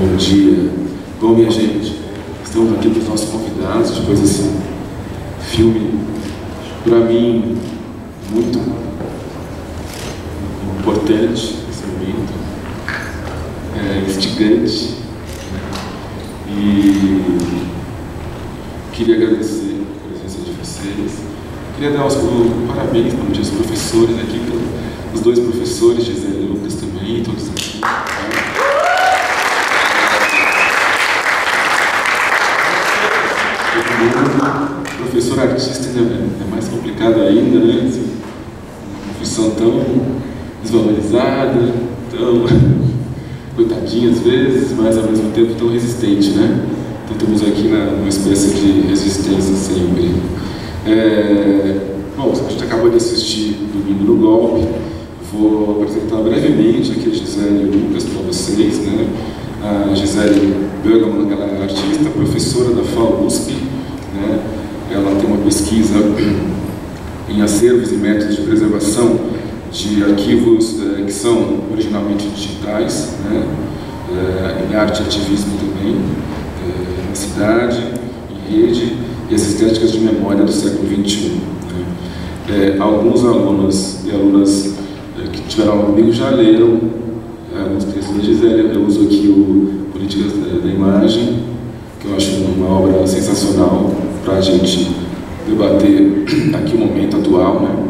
Bom dia. Bom, minha gente, estamos aqui com os nossos convidados, depois desse filme, para mim, muito importante, esse momento, instigante, e queria agradecer a presença de vocês. Queria dar os parabéns para os professores aqui, os dois professores, Gisele e Lucas também, todos aqui. Professor artista é mais complicado ainda, né? Uma profissão tão desvalorizada, tão coitadinha às vezes, mas ao mesmo tempo tão resistente, né? Então estamos aqui numa espécie de resistência sempre. Bom, a gente acabou de assistir Domingo no Golpe. Vou apresentar brevemente aqui a Gisele e o Lucas para vocês, né? A Gisele Bögemann, ela é artista, professora da FAUSP, né? Ela tem uma pesquisa em acervos e métodos de preservação de arquivos que são originalmente digitais, né? Em arte e ativismo também, na cidade, em rede, e as estéticas de memória do século XXI. Né? Alguns alunos e alunas que tiveram aula comigo já leram alguns textos da Gisele. Eu uso aqui o Políticas da Imagem, que eu acho uma obra sensacional para a gente debater aqui o momento atual, né?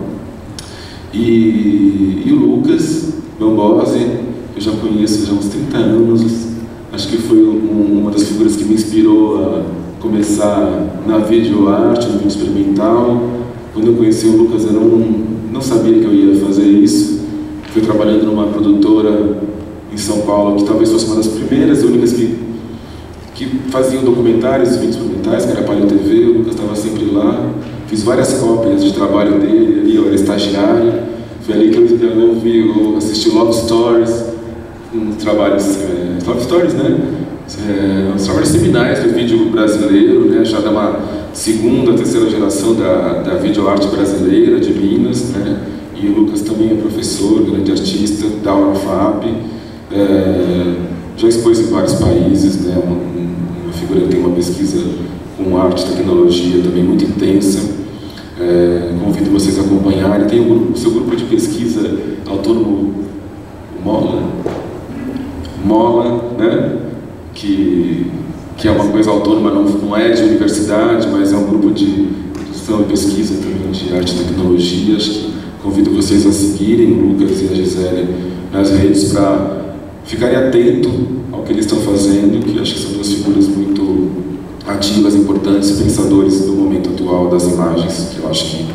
E o Lucas Bambosi, eu já conheço já há uns 30 anos, acho que foi uma das figuras que me inspirou a começar na videoarte, no vídeo experimental. Quando eu conheci o Lucas, eu não sabia que eu ia fazer isso. Fui trabalhando numa produtora em São Paulo, que talvez fosse uma das primeiras e únicas que faziam documentários e vídeos experimentais, que era a Palio TV. O Lucas estava sempre lá. Fiz várias cópias de trabalho dele, ali eu era estagiário. Foi ali que eu assisti Love Stories, uns trabalhos, Love Stories, né? Uns trabalhos seminais do vídeo brasileiro, né? Já da uma segunda, terceira geração da videoarte brasileira, de Minas, né? E o Lucas também é professor, grande artista, da UFAP, já expôs em vários países, né? Uma figura que tem uma pesquisa com arte e tecnologia também muito intensa. Convido vocês a acompanharem. Tem o seu grupo de pesquisa autônomo Mola, né? Que é uma coisa autônoma, não é de universidade, mas é um grupo de produção e pesquisa também de arte e tecnologia. Acho que convido vocês a seguirem o Lucas e a Gisele nas redes para ficarem atentos ao que eles estão fazendo, que acho que são duas figuras muito ativas, importantes, pensadores do momento atual das imagens, que eu acho que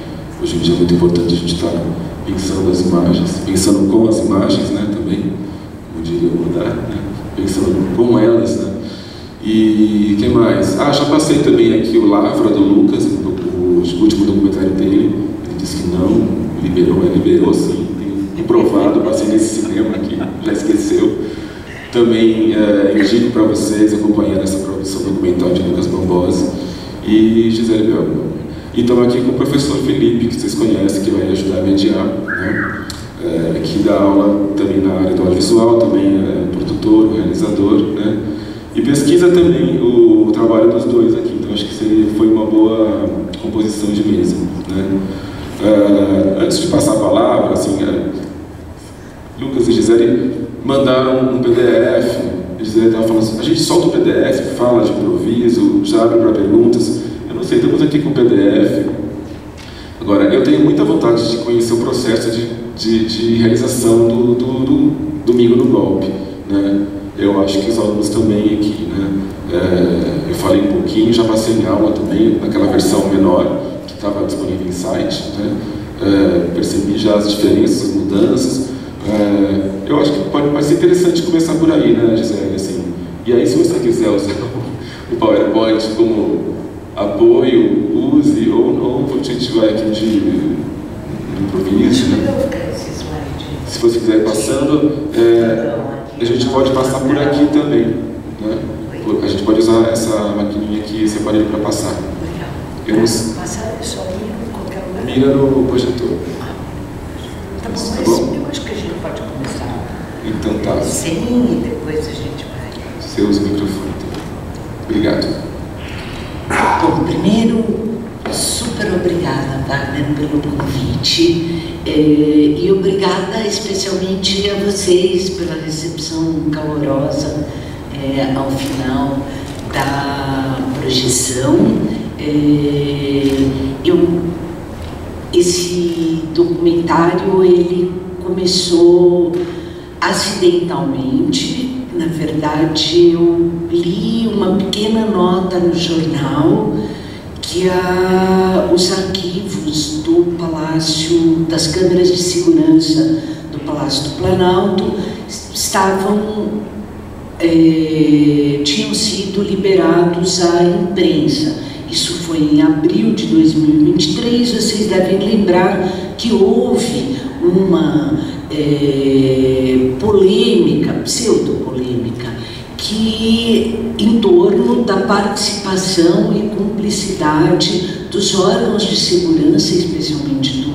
hoje em dia é muito importante a gente estar pensando as imagens, pensando com as imagens, né, também, como diria mudar, né, pensando com elas, né. E quem mais? Já passei também aqui o Lavra do Lucas, o último documentário dele. Ele disse que não, liberou sim, tem comprovado, passei nesse cinema aqui, já esqueceu. Também indico para vocês acompanhar essa produção documental de Lucas Bambosi e Gisele Bögemann. E estamos aqui com o professor Felipe, que vocês conhecem, que vai ajudar a mediar, né? Que dá aula também na área do audiovisual, também é produtor, realizador, né? E pesquisa também o trabalho dos dois aqui, então acho que foi uma boa composição de mesa, né? Antes de passar a palavra, assim, Lucas e Gisele mandaram um PDF. A Gisele estava falando assim, a gente solta o PDF, fala de improviso, já abre para perguntas. Eu não sei, estamos aqui com o PDF. Agora, eu tenho muita vontade de conhecer o processo de realização do Domingo no Golpe, né? eu acho que os alunos também aqui, né? Eu falei um pouquinho, já passei em aula também, naquela versão menor, que estava disponível em site, né? Percebi já as diferenças, as mudanças. Eu acho que pode ser interessante começar por aí, né, Gisele? Assim, e aí, se você quiser usar o PowerPoint como apoio, use, ou a gente vai aqui de improviso, né? Se você quiser ir passando, a gente pode passar por aqui também, né? A gente pode usar essa maquininha aqui separada para passar. Eu não... Passar é só ir em qualquer lugar. Mira no projetor. Tá bom, mas eu acho que a gente pode começar. Então tá. Sim, e depois a gente vai. Você usa o microfone também. Obrigado. Bom, primeiro, super obrigada, Wagner, pelo convite. E obrigada especialmente a vocês pela recepção calorosa ao final da projeção. Esse documentário ele começou acidentalmente. Na verdade, eu li uma pequena nota no jornal que os arquivos do Palácio, das câmeras de segurança do Palácio do Planalto tinham sido liberados à imprensa. Isso foi em abril de 2023. Vocês devem lembrar que houve uma polêmica, pseudopolêmica, em torno da participação e cumplicidade dos órgãos de segurança, especialmente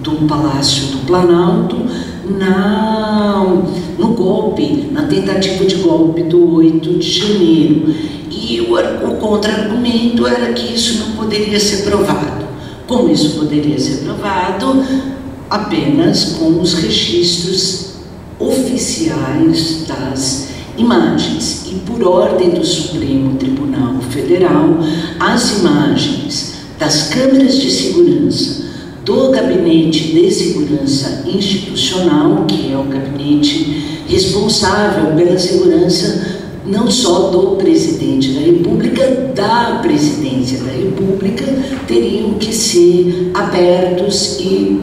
do Palácio do Planalto, no golpe, na tentativa de golpe do 8 de janeiro. E o contra-argumento era que isso não poderia ser provado. Como isso poderia ser provado? Apenas com os registros oficiais das imagens. E por ordem do Supremo Tribunal Federal, as imagens das câmeras de segurança do Gabinete de Segurança Institucional, que é o gabinete responsável pela segurança não só do presidente da República, da presidência da República, teriam que ser abertos, e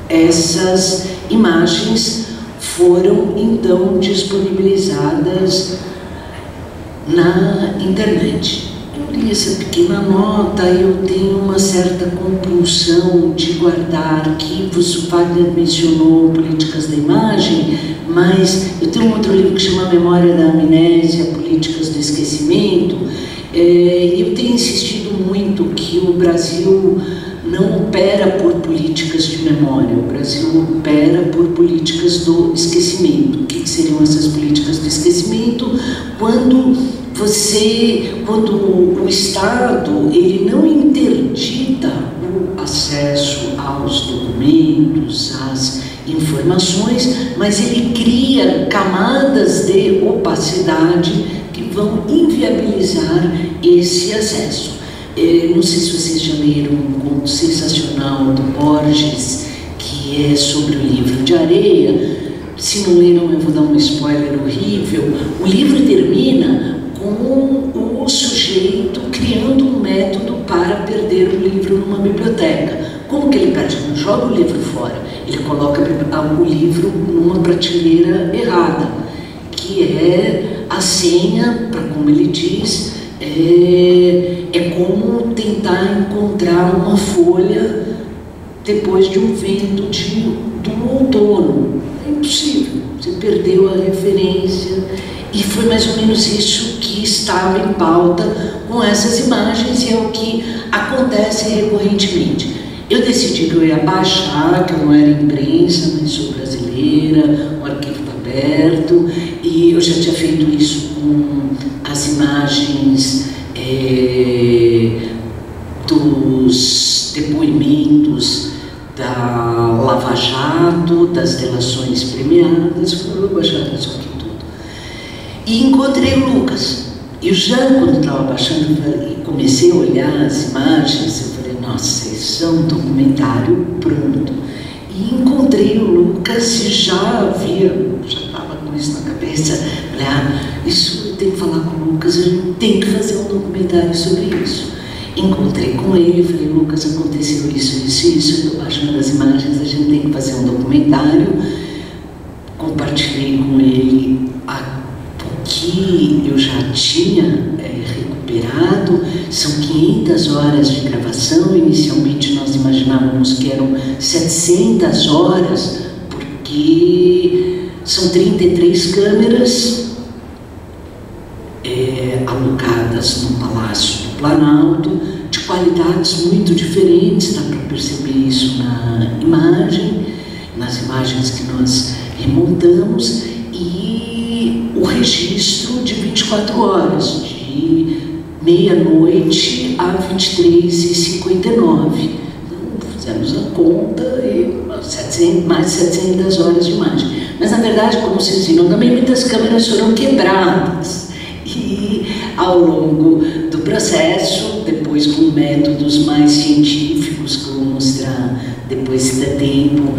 essas imagens foram então disponibilizadas na internet. Eu li essa pequena nota, eu tenho uma certa compulsão de guardar arquivos. O Wagner mencionou Políticas da Imagem, mas eu tenho um outro livro que chama Memória da Amnésia, Políticas do Esquecimento. Eu tenho insistido muito que o Brasil não opera por políticas de memória, o Brasil opera por políticas do esquecimento. O que seriam essas políticas do esquecimento? Quando o Estado ele não interdita o acesso aos documentos, às informações, mas ele cria camadas de opacidade que vão inviabilizar esse acesso. Não sei se vocês já leram um conto sensacional do Borges, que é sobre o livro de areia. Se não leram, eu vou dar um spoiler horrível. O livro termina com o sujeito criando um método para perder o livro numa biblioteca. Como que ele perde? Não joga o livro fora, ele coloca o livro numa prateleira errada, que é a senha para, como ele diz, é como tentar encontrar uma folha depois de um vento do outono. É impossível, você perdeu a referência. E foi mais ou menos isso que estava em pauta com essas imagens, e é o que acontece recorrentemente. Eu decidi que eu ia baixar, que eu não era imprensa, mas sou brasileira, o arquivo está aberto, e eu já tinha feito isso com as imagens dos depoimentos da Lava Jato, das delações premiadas. Eu vou baixar isso aqui tudo. E encontrei o Lucas. Eu já, quando estava baixando e comecei a olhar as imagens, eu falei, nossa, isso é um documentário pronto. E encontrei o Lucas e já estava com com isso na cabeça. Falei, isso eu tenho que falar com o Lucas, a gente tem que fazer um documentário sobre isso. Encontrei com ele, falei, Lucas, aconteceu isso, eu baixo uma das imagens, a gente tem que fazer um documentário. Compartilhei com ele o que eu já tinha recuperado. São 500 horas de gravação. Inicialmente nós imaginávamos que eram 700 horas, porque são 33 câmeras alocadas no Palácio do Planalto, de qualidades muito diferentes, dá para perceber isso na imagem, nas imagens que nós remontamos, e o registro de 24 horas, de meia-noite a 23h59. Então, fizemos a conta e mais de 700 horas de imagem. Mas, na verdade, como vocês viram, também muitas câmeras foram quebradas. E, ao longo do processo, depois com métodos mais científicos, que eu vou mostrar depois, se der tempo,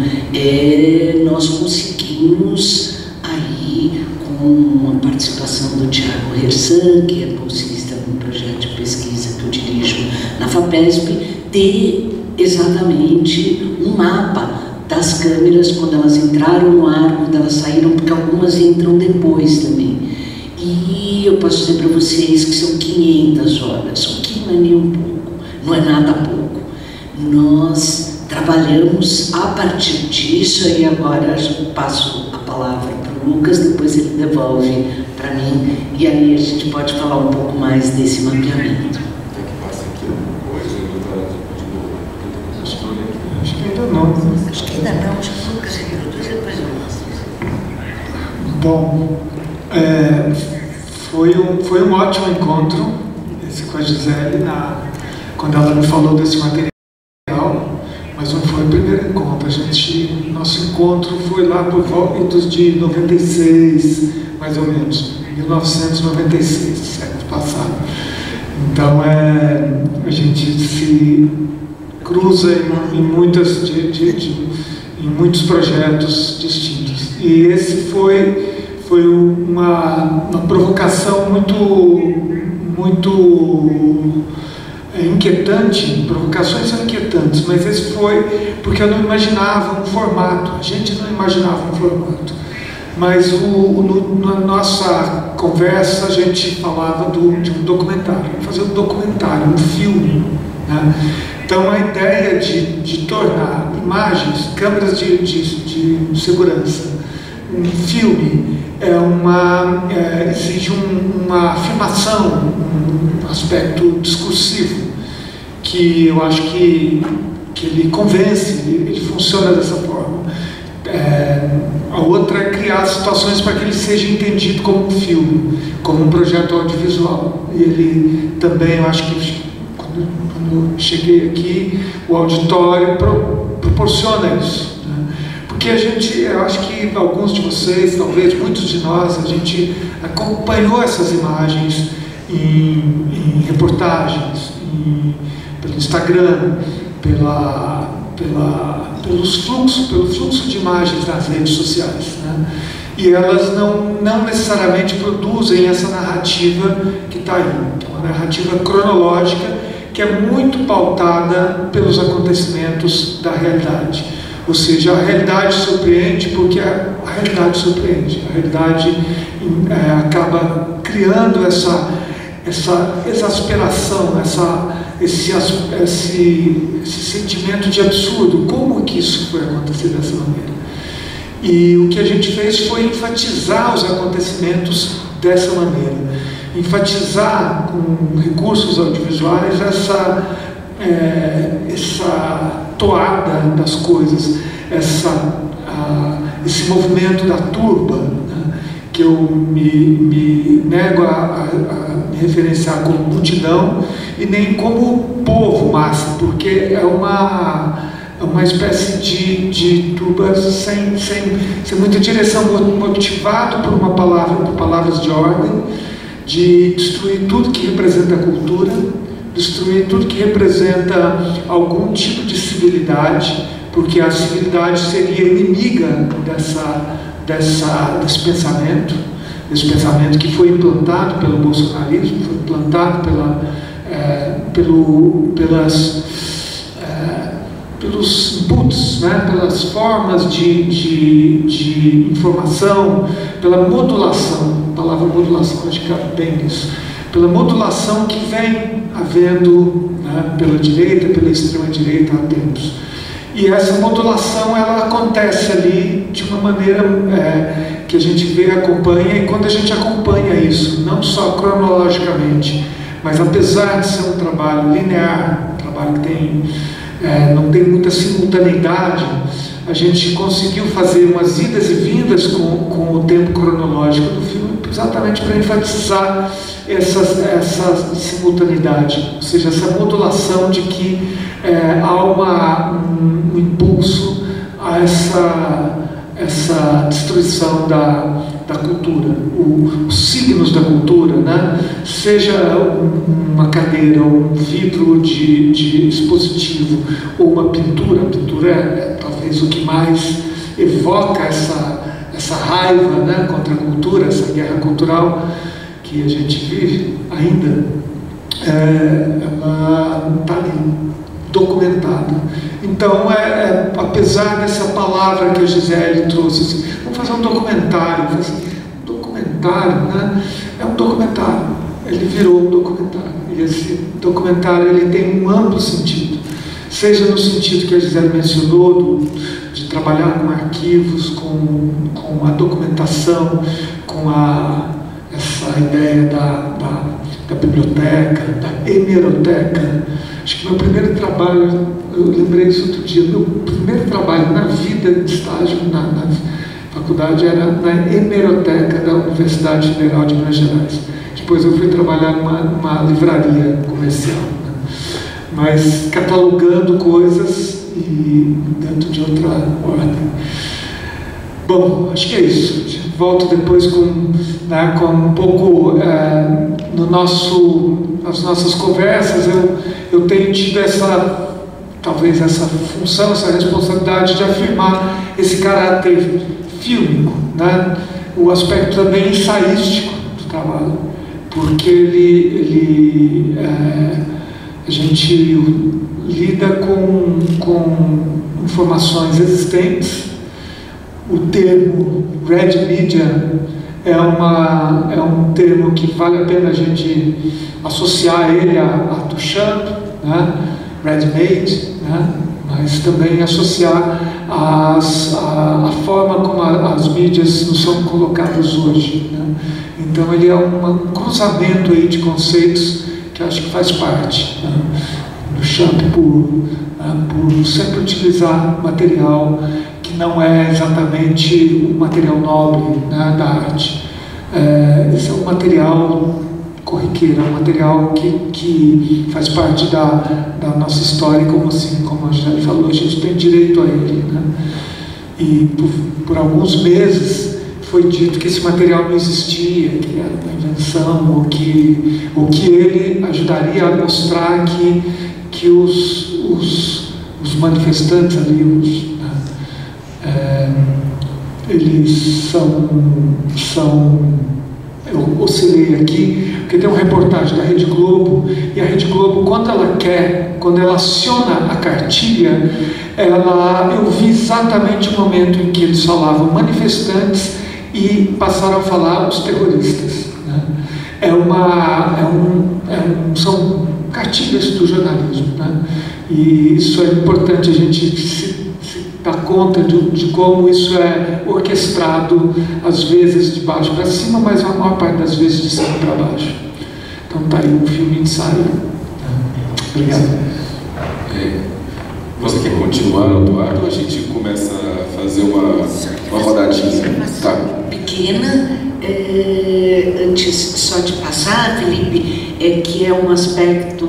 nós conseguimos, aí, com a participação do Thiago Hersan, que é bolsista no projeto de pesquisa que eu dirijo na FAPESP, ter exatamente um mapa das câmeras quando elas entraram no ar, quando elas saíram, porque algumas entram depois também. E eu posso dizer para vocês que são 500 horas, o que não é nem um pouco, não é nada pouco. Nós trabalhamos a partir disso, e agora eu passo a palavra para o Lucas, depois ele devolve para mim, e aí a gente pode falar um pouco mais desse mapeamento. Acho que ainda não. Acho que ainda não, acho que o Lucas reproduz, depois eu mostro. Bom, foi um ótimo encontro esse com a Gisele, quando ela me falou desse material, mas não foi o primeiro encontro. Nosso encontro foi lá por volta de 96, mais ou menos, 1996, século passado. Então, a gente se cruza em muitos projetos distintos. E esse foi uma provocação muito inquietante. Provocações são inquietantes, mas esse foi porque eu não imaginava um formato, a gente não imaginava um formato. Mas na nossa conversa a gente falava de um documentário, fazer um documentário, um filme, né? Então a ideia de tornar imagens, câmeras de segurança, um filme, exige uma afirmação, um aspecto discursivo, que eu acho que ele convence, ele funciona dessa forma. A outra é criar situações para que ele seja entendido como um filme, como um projeto audiovisual. E ele também, eu acho que quando eu cheguei aqui, o auditório proporciona isso, né? Porque eu acho que alguns de vocês, talvez muitos de nós, a gente acompanhou essas imagens em reportagens, pelo Instagram, pelo fluxo de imagens nas redes sociais, né? E elas não necessariamente produzem essa narrativa que está aí, que é uma narrativa cronológica, que é muito pautada pelos acontecimentos da realidade. Ou seja, a realidade surpreende porque a realidade surpreende. A realidade acaba criando essa exasperação, esse sentimento de absurdo. Como que isso foi acontecer dessa maneira? E o que a gente fez foi enfatizar os acontecimentos dessa maneira. Enfatizar com recursos audiovisuais essa toada das coisas, esse movimento da turba, né, que eu me nego a me referenciar como multidão e nem como povo massa, porque é uma espécie de turbas sem muita direção, motivado por palavras de ordem, de destruir tudo que representa a cultura, destruir tudo que representa algum tipo de civilidade, porque a civilidade seria inimiga desse pensamento que foi implantado pelo bolsonarismo, foi implantado pelos inputs, né, pelas formas de informação, pela modulação, a palavra modulação acho que cabe bem nisso, pela modulação que vem havendo, né, pela direita, pela extrema-direita há tempos. E essa modulação, ela acontece ali de uma maneira que a gente vê, acompanha, e quando a gente acompanha isso, não só cronologicamente, mas apesar de ser um trabalho linear, um trabalho que não tem muita simultaneidade, a gente conseguiu fazer umas idas e vindas com o tempo cronológico do filme, exatamente para enfatizar essa simultaneidade, ou seja, essa modulação de que há um impulso a essa destruição da cultura, os signos da cultura, né? Seja uma cadeira, um vidro de expositivo ou uma pintura. A pintura é talvez o que mais evoca essa raiva, né, contra a cultura, essa guerra cultural que a gente vive ainda, ela está ali, documentada. Então, apesar dessa palavra que a Gisele trouxe, assim, vamos fazer um documentário, né? É um documentário, ele virou um documentário, e esse documentário ele tem um amplo sentido, seja no sentido que a Gisele mencionou, de trabalhar com arquivos, com a documentação, com essa ideia da biblioteca, da hemeroteca. Acho que meu primeiro trabalho, eu lembrei disso outro dia, meu primeiro trabalho na vida de estágio na faculdade era na hemeroteca da Universidade Federal de Minas Gerais. Depois eu fui trabalhar numa livraria comercial, né? Mas catalogando coisas e dentro de outra ordem. Bom, acho que é isso. Volto depois com um pouco nas nossas conversas. Eu tenho tido talvez essa função, essa responsabilidade de afirmar esse caráter fílmico, né? O aspecto também ensaístico do trabalho, porque a gente lida com informações existentes. O termo Red Media é um termo que vale a pena a gente associar ele a Duchamp, né? Red Made, né? Mas também associar a forma como as mídias nos são colocadas hoje, né? Então ele é um cruzamento aí de conceitos que acho que faz parte, né? Duchamp por sempre utilizar material que não é exatamente o material nobre, né, da arte. Esse é um material corriqueiro, é um material que faz parte da nossa história, como a Gisele falou, a gente tem direito a ele, né? E por alguns meses foi dito que esse material não existia, que era uma invenção, ou que ele ajudaria a mostrar que os manifestantes ali, eles eu oscilei aqui, porque tem uma reportagem da Rede Globo, e a Rede Globo, quando ela aciona a cartilha, eu vi exatamente o momento em que eles falavam manifestantes e passaram a falar os terroristas, né? São cartilhas do jornalismo, né? E isso é importante a gente se dar conta de como isso é orquestrado, às vezes de baixo para cima, mas a maior parte das vezes de cima para baixo. Então está aí um filme ensaio. Obrigado. Você quer continuar, Eduardo, ou a gente começa a fazer uma rodadinha? Tá. Pequena, antes só de passar, Felipe, que é um aspecto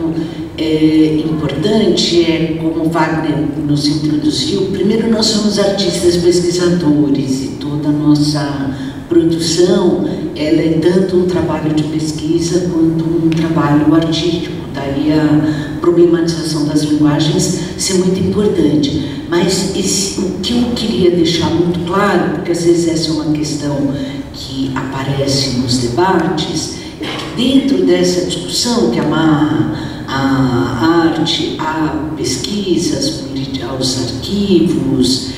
importante, como o Wagner nos introduziu. Primeiro, nós somos artistas pesquisadores e toda a nossa produção ela é tanto um trabalho de pesquisa quanto um trabalho artístico. Daí a problematização das linguagens ser muito importante. Mas o que eu queria deixar muito claro, porque às vezes essa é uma questão que aparece nos debates, é que dentro dessa discussão que amarra a arte, a pesquisas, aos arquivos,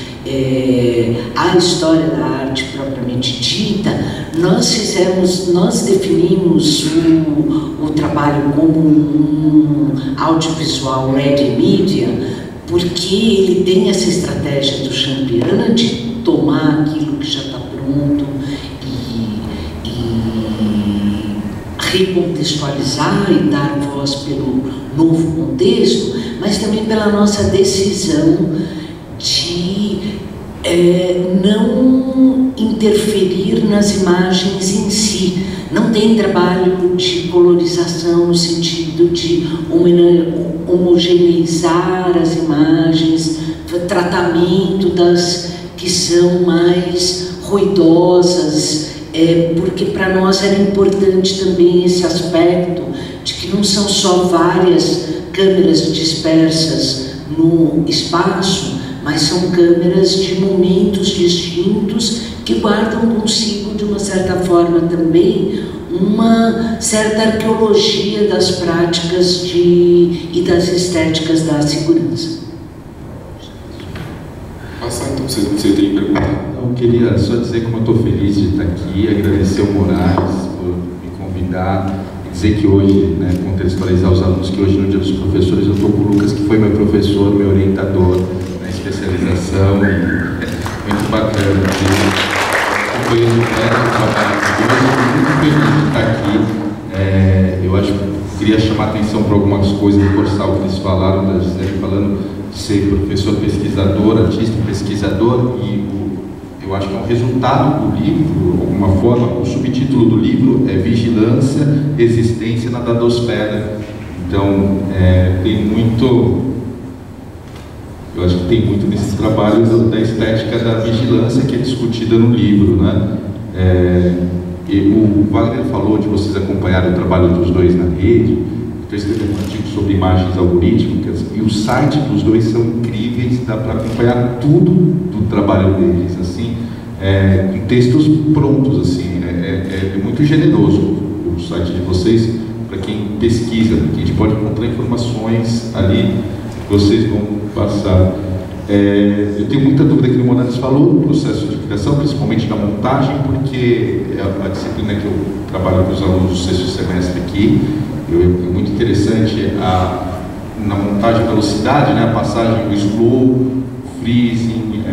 a história da arte propriamente dita, nós definimos o trabalho como um audiovisual ready media, porque ele tem essa estratégia do Champion de tomar aquilo que já está pronto e recontextualizar e dar voz pelo novo contexto, mas também pela nossa decisão de não interferir nas imagens em si. Não tem trabalho de colorização no sentido de homogeneizar as imagens, tratamento das que são mais ruidosas, porque para nós era importante também esse aspecto de que não são só várias câmeras dispersas no espaço, mas são câmeras de momentos distintos que guardam consigo, de uma certa forma também, uma certa arqueologia das práticas e das estéticas da segurança. Passar então, você tem pergunta? Eu queria só dizer como eu estou feliz de estar aqui, agradecer ao Moraes por me convidar, e dizer que hoje, né, contextualizar os alunos, que hoje no Dia dos Professores eu estou com o Lucas, que foi meu professor, meu orientador na especialização, e muito bacana. Eu estou muito feliz de estar aqui. Eu acho que queria chamar a atenção para algumas coisas, reforçar o que eles falaram, da Gisele falando de ser professor pesquisador, artista pesquisador, e eu acho que é um resultado do livro, de alguma forma. O subtítulo do livro é Vigilância, Existência na Dadosfera. Então, tem muito... Eu acho que tem muito nesses trabalhos da estética da vigilância que é discutida no livro, né? E o Wagner falou de vocês acompanharem o trabalho dos dois na rede. Estou escrevendo um artigo sobre imagens algorítmicas e o site dos dois são incríveis, dá para acompanhar tudo do trabalho deles, assim, em textos prontos, assim, é muito generoso o site de vocês para quem pesquisa, porque a gente pode encontrar informações ali que vocês vão passar. Eu tenho muita dúvida que o Moraes falou do processo de criação, principalmente da montagem, porque é a disciplina que eu trabalho com os alunos do sexto semestre aqui. É muito interessante na montagem velocidade, né, a passagem do slow, freezing,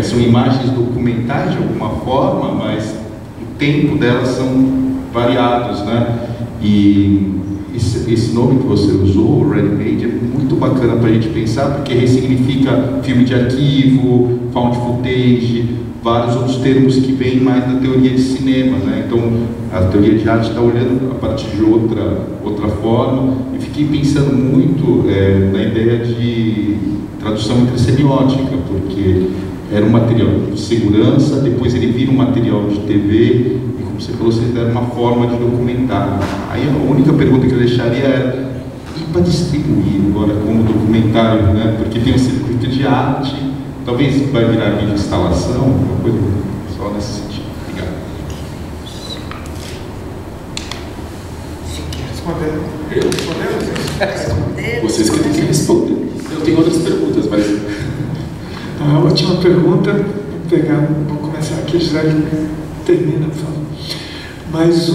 são imagens documentais de alguma forma, mas o tempo delas são variados, né? E esse nome que você usou, ready-made, é muito bacana para a gente pensar, porque ressignifica filme de arquivo, found footage, vários outros termos que vêm mais da teoria de cinema, né? Então, a teoria de arte está olhando a partir de outra forma, e fiquei pensando muito na ideia de tradução intersemiótica, porque era um material de segurança, depois ele vira um material de TV, e como você falou, vocês deram uma forma de documentar. Aí a única pergunta que eu deixaria é, e para distribuir agora como documentário, né? Porque tem um circuito de arte, talvez vai virar vídeo instalação, uma coisa só nesse sentido. Obrigado. Vocês que têm que responder. Eu tenho outras perguntas, mas... A última pergunta, vou começar aqui, Gisele termina, por favor. Mas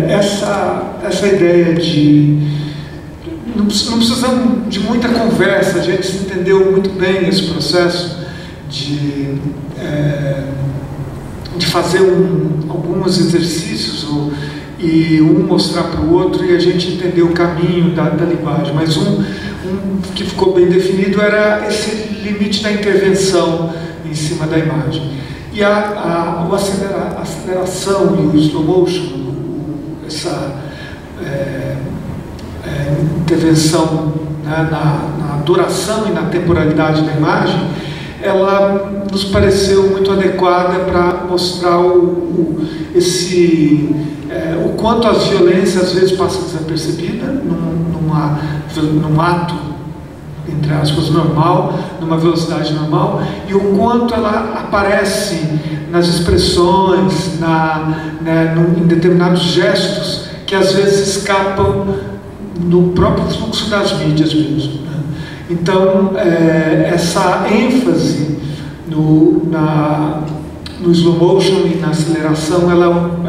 essa ideia de... Não precisamos de muita conversa, a gente entendeu muito bem esse processo de fazer alguns exercícios e mostrar para o outro, e a gente entendeu o caminho da linguagem, mas um que ficou bem definido era esse limite da intervenção em cima da imagem. E a aceleração e o slow motion, essa intervenção, né, na duração e na temporalidade da imagem, ela nos pareceu muito adequada para mostrar o quanto a violência às vezes passa desapercebida num ato entre aspas, normal, numa velocidade normal, e o quanto ela aparece nas expressões, em determinados gestos que às vezes escapam no próprio fluxo das mídias mesmo, né? Então, essa ênfase no slow motion e na aceleração, ela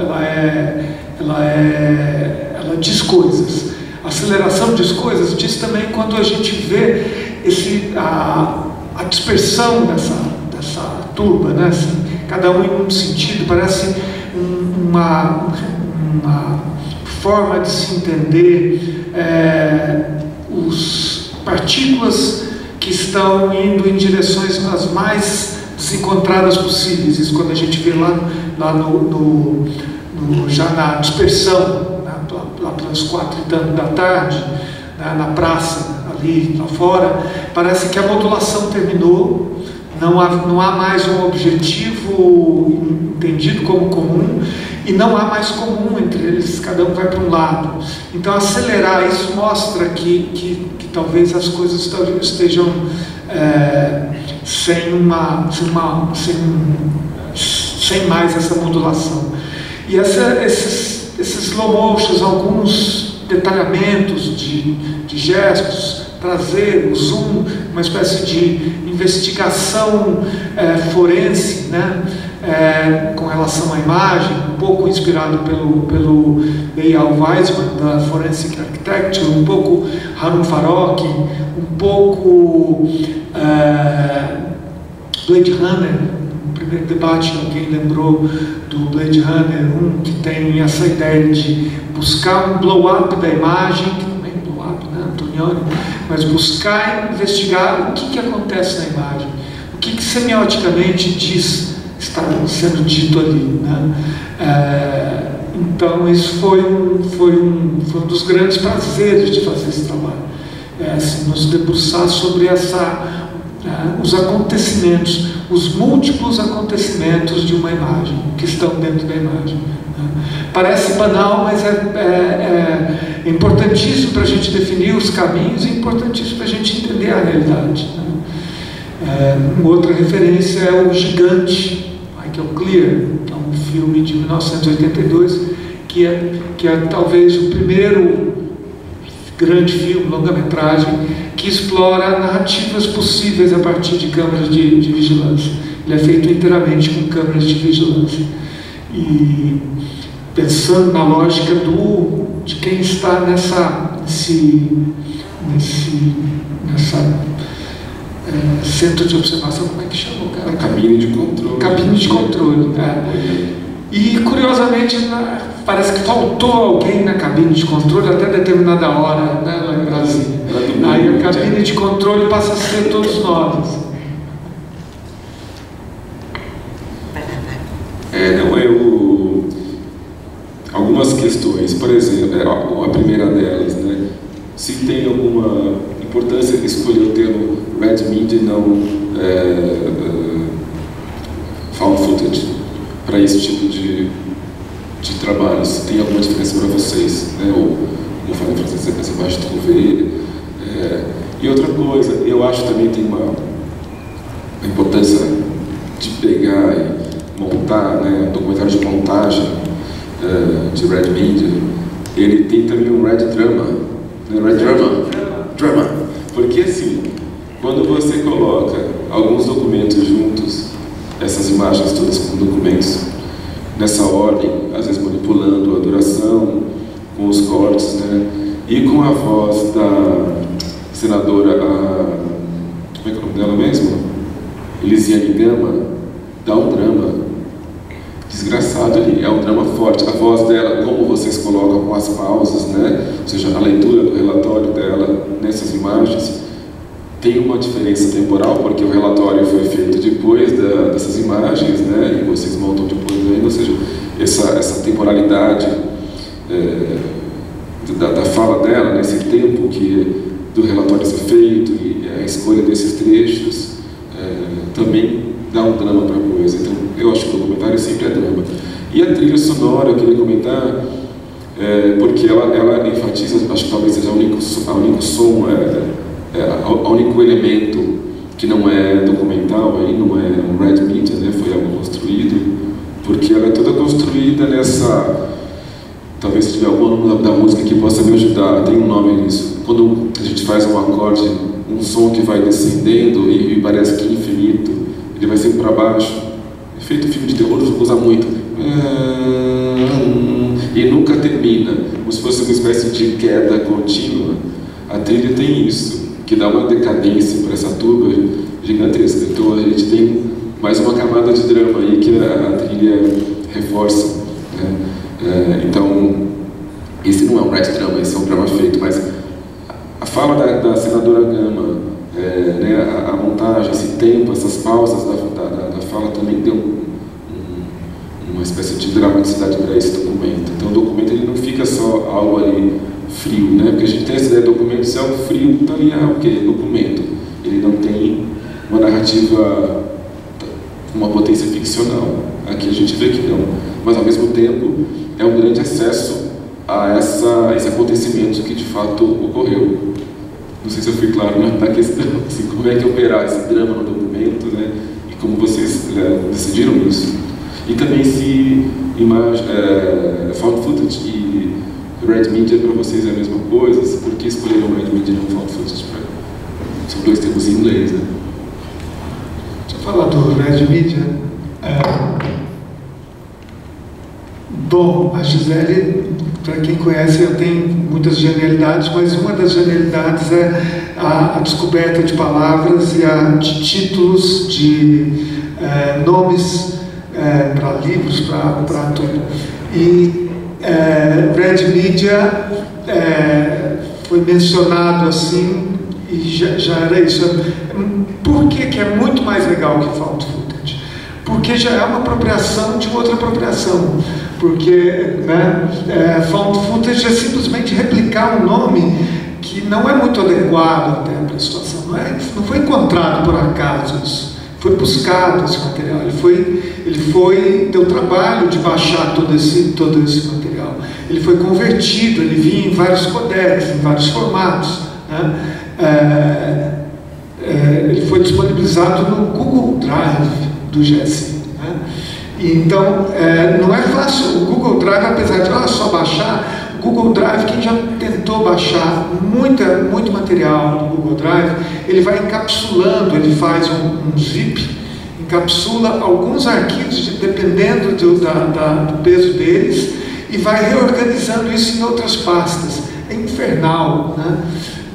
diz coisas. A aceleração diz coisas, diz também quando a gente vê a dispersão dessa turba, né? Assim, cada um em um sentido, parece uma forma de se entender os partículas que estão indo em direções as mais desencontradas possíveis. Isso quando a gente vê lá já na dispersão, lá pelas 4 e tanto da tarde, na praça, ali lá fora, parece que a modulação terminou, não há mais um objetivo entendido como comum, e não há mais comum entre eles, cada um vai para um lado. Então, acelerar isso mostra que talvez as coisas estejam sem mais essa modulação. E esses slow motions, alguns detalhamentos de gestos, trazer o zoom, uma espécie de investigação forense, né? Com relação à imagem, um pouco inspirado pelo Eyal Weizman, da Forensic Architecture, um pouco Harun Farokh, um pouco Blade Runner. No primeiro debate, alguém lembrou do Blade Runner 1, que tem essa ideia de buscar um blow-up da imagem, que também é blow-up, né, Antonioni, mas buscar investigar o que acontece na imagem, o que semioticamente está sendo dito ali, né? Então, isso foi um dos grandes prazeres de fazer esse trabalho, assim, nos debruçar sobre os acontecimentos, os múltiplos acontecimentos de uma imagem, que estão dentro da imagem, né? Parece banal, mas é importantíssimo para a gente definir os caminhos e importantíssimo para a gente entender a realidade, né? Uma outra referência é o Gigante, Michael Clear, que é um filme de 1982, que é talvez o primeiro grande filme, longa-metragem, que explora narrativas possíveis a partir de câmeras de vigilância. Ele é feito inteiramente com câmeras de vigilância. E pensando na lógica de quem está centro de observação, como é que chama o cara? Cabine de controle. Cabine de controle, E, curiosamente, parece que faltou alguém na cabine de controle até determinada hora, né, lá em Brasília. Aí a cabine de controle passa a ser todos nós. Algumas questões, por exemplo, a primeira delas, né? Se tem alguma importância escolher o termo Red Media e não found footage para esse tipo de trabalhos? Tem alguma diferença para vocês, né? Ou, como eu falei para vocês, essa baixa de ovelha. E outra coisa, eu acho que também tem uma importância de pegar e montar, né? Um documentário de montagem de Red Media. Ele tem também um Red Drama, né? Red Drama. Porque assim, quando você coloca alguns documentos juntos, essas imagens todas com documentos nessa ordem, às vezes manipulando a duração, com os cortes, né? E com a voz da senadora, como é que é o nome dela mesmo? Elisiane Gama, dá um drama desgraçado ali, é um drama forte. A voz dela, como vocês colocam com as pausas, né? Ou seja, a leitura do relatório dela nessas imagens, tem uma diferença temporal, porque o relatório foi feito depois dessas imagens, né? E vocês montam depois ainda, ou seja, essa temporalidade da fala dela, nesse tempo do relatório ser feito e a escolha desses trechos, também dá um drama para a coisa. Então, eu acho que o documentário sempre é drama. E a trilha sonora, eu queria comentar, porque ela enfatiza, acho que talvez seja o único som o único elemento que não é documental, aí, não é um red media, né, foi algo construído, porque ela é toda construída nessa... Talvez se tiver algum nome da música que possa me ajudar, tem um nome nisso. Quando a gente faz um acorde, um som que vai descendendo e parece que é infinito, ele vai sempre para baixo. Efeito filme de terror usa muito. E nunca termina, como se fosse uma espécie de queda contínua. A trilha tem isso, que dá uma decadência para essa turba gigantesca. Então a gente tem mais uma camada de drama aí que a trilha reforça, né? Então, esse não é um right drama, esse é um drama feito, mas a fala da senadora Gama, né, a montagem, esse tempo, essas pausas da fala também deu uma espécie de dramaticidade para esse documento. Então o documento ele não fica só algo ali frio, né? Porque a gente tem essa ideia de documento, se é algo frio, então ali é o quê? Documento. Ele não tem uma narrativa, uma potência ficcional. Aqui a gente vê que não. Mas ao mesmo tempo é um grande acesso a esse acontecimento que de fato ocorreu. Não sei se eu fui claro na questão, assim, como é que operar esse drama no documento, né? E como vocês decidiram isso. E também se found footage e red media para vocês é a mesma coisa, por que escolheram red media e não found footage? São dois termos em inglês, né? Deixa eu falar do red media. Bom, a Gisele, para quem conhece, ela tem muitas genialidades, mas uma das genialidades é a descoberta de palavras e de títulos, de nomes para livros, para tudo. E red media foi mencionado assim e já era isso. Por que é muito mais legal que found footage? Porque já é uma apropriação de outra apropriação. Porque found footage é simplesmente replicar um nome que não é muito adequado até para a situação. Não foi encontrado por acaso isso. Foi buscado esse material. Ele deu trabalho de baixar todo esse material. Ele foi convertido, ele vinha em vários codecs, em vários formatos, né? Ele foi disponibilizado no Google Drive do GSI. Então, não é fácil. O Google Drive, apesar de só baixar, o Google Drive, quem já tentou baixar muito material no Google Drive, ele vai encapsulando, ele faz um zip, encapsula alguns arquivos, dependendo do peso deles, e vai reorganizando isso em outras pastas. É infernal, né?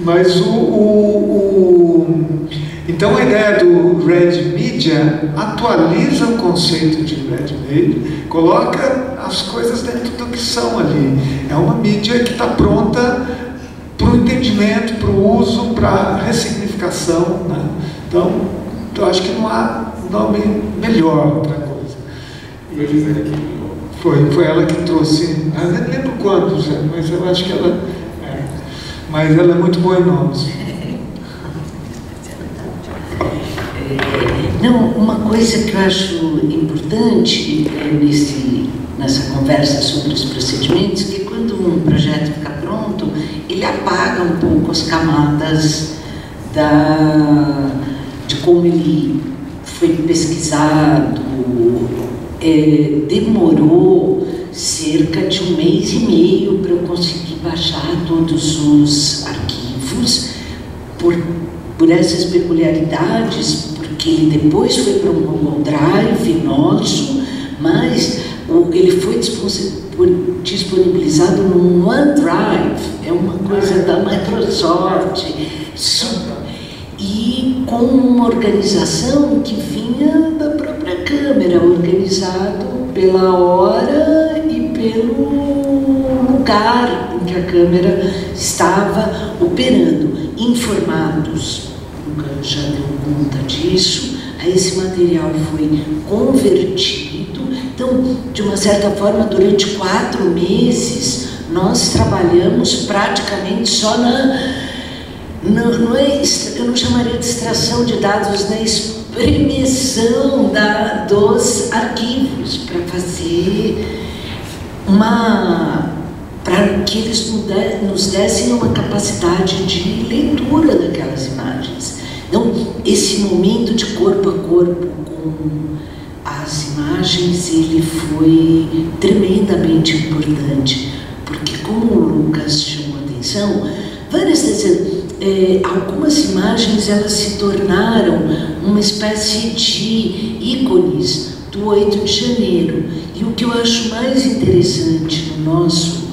Mas então a ideia do red media atualiza o conceito de red media, coloca as coisas dentro do que são ali. É uma mídia que está pronta para o entendimento, para o uso, para a ressignificação, né? Então, eu acho que não há nome melhor outra coisa. Foi ela que trouxe, eu nem lembro quando, mas eu acho que ela mas ela é muito boa em nomes. Não, uma coisa que eu acho importante nessa conversa sobre os procedimentos, que quando um projeto fica pronto, ele apaga um pouco as camadas de como ele foi pesquisado. Demorou cerca de 1 mês e meio para eu conseguir baixar todos os arquivos por essas peculiaridades, porque ele depois foi para um Google Drive nosso, mas ele foi disponibilizado no OneDrive, é uma coisa da Microsoft, e com uma organização que vinha da própria câmera, organizado pela hora e pelo lugar em que a câmera estava operando, informados. Já deu conta disso, aí esse material foi convertido. Então, de uma certa forma, durante 4 meses, nós trabalhamos praticamente só eu não chamaria de extração de dados, na expressão dos arquivos, para para que eles nos dessem uma capacidade de leitura daquelas imagens. Então, esse momento de corpo a corpo com as imagens, ele foi tremendamente importante, porque como o Lucas chamou a atenção, algumas imagens elas se tornaram uma espécie de ícones do 8 de janeiro. E o que eu acho mais interessante no nosso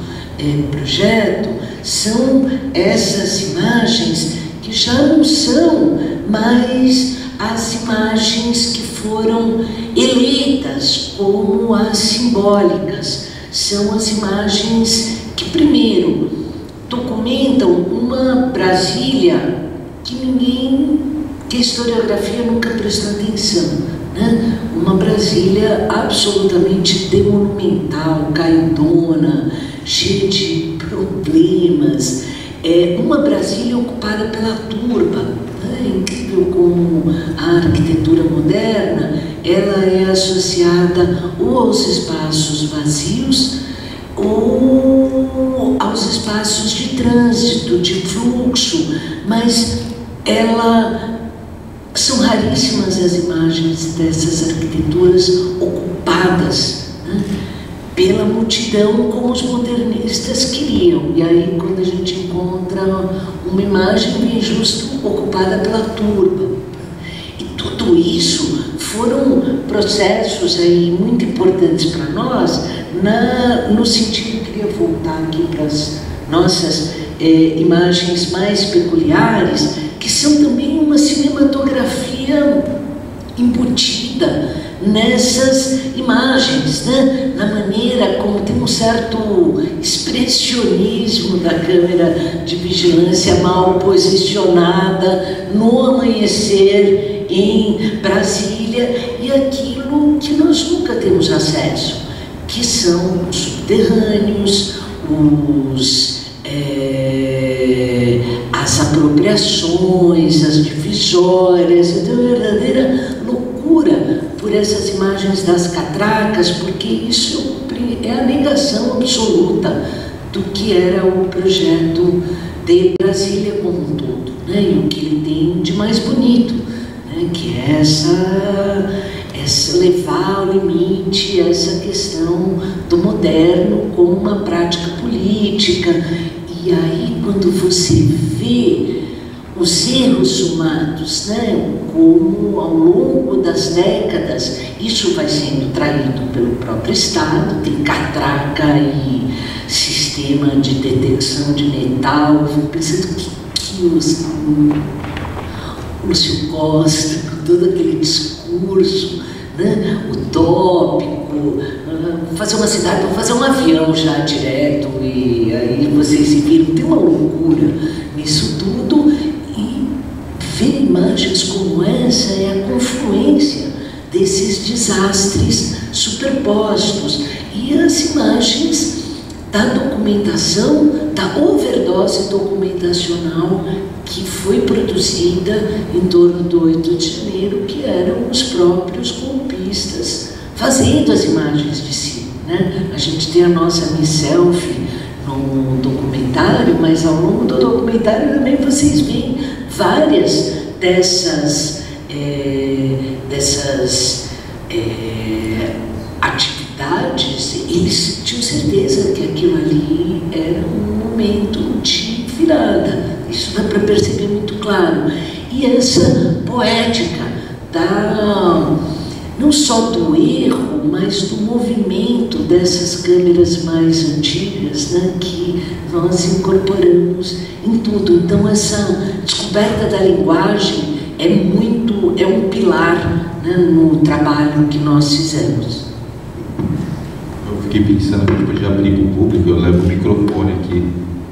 projeto são essas imagens que já não são mais as imagens que foram eleitas como as simbólicas. São as imagens que, primeiro, documentam uma Brasília que a historiografia nunca prestou atenção, né? Uma Brasília absolutamente demonumental, caidona, cheia de problemas, uma Brasília ocupada pela turba. É incrível como a arquitetura moderna ela é associada ou aos espaços vazios ou aos espaços de trânsito, de fluxo, mas são raríssimas as imagens dessas arquiteturas ocupadas, né, pela multidão como os modernistas queriam. E aí, quando a gente encontra uma imagem, vem justo ocupada pela turba. E tudo isso foram processos aí muito importantes para nós, no sentido, eu queria voltar aqui para as nossas imagens mais peculiares, que são também uma cinematografia embutida nessas imagens, né? Na maneira como tem um certo expressionismo da câmera de vigilância mal posicionada no amanhecer em Brasília, e aquilo que nós nunca temos acesso, que são os subterrâneos, as apropriações, as divisórias. Então, é uma verdadeira loucura por essas imagens das catracas, porque isso é a negação absoluta do que era o projeto de Brasília como um todo, né? E o que ele tem de mais bonito, né? Que é essa levar ao limite essa questão do moderno como uma prática política. E aí, quando você vê os erros somados, né, como ao longo das décadas isso vai sendo traído pelo próprio Estado, tem catraca e sistema de detecção de metal. Eu fico pensando que o Lúcio Costa, com todo aquele discurso, né, utópico, fazer uma cidade, vou fazer um avião já direto, e aí vocês se viram, tem uma loucura nisso tudo. E ver imagens como essa é a confluência desses desastres superpostos, e as imagens da documentação, da overdose documentacional que foi produzida em torno do 8 de janeiro, que eram os próprios golpistas fazendo as imagens de si, né? A gente tem a nossa Miss Selfie no documentário, mas ao longo do documentário também vocês veem várias dessas atividades. Eles tinham certeza que aquilo ali era um momento de virada. Isso dá para perceber muito claro. E essa poética não só do erro, mas do movimento dessas câmeras mais antigas, né, que nós incorporamos em tudo. Então, essa descoberta da linguagem é um pilar, né, no trabalho que nós fizemos. Eu fiquei pensando que a gente podia abrir para o público. Eu levo o microfone aqui,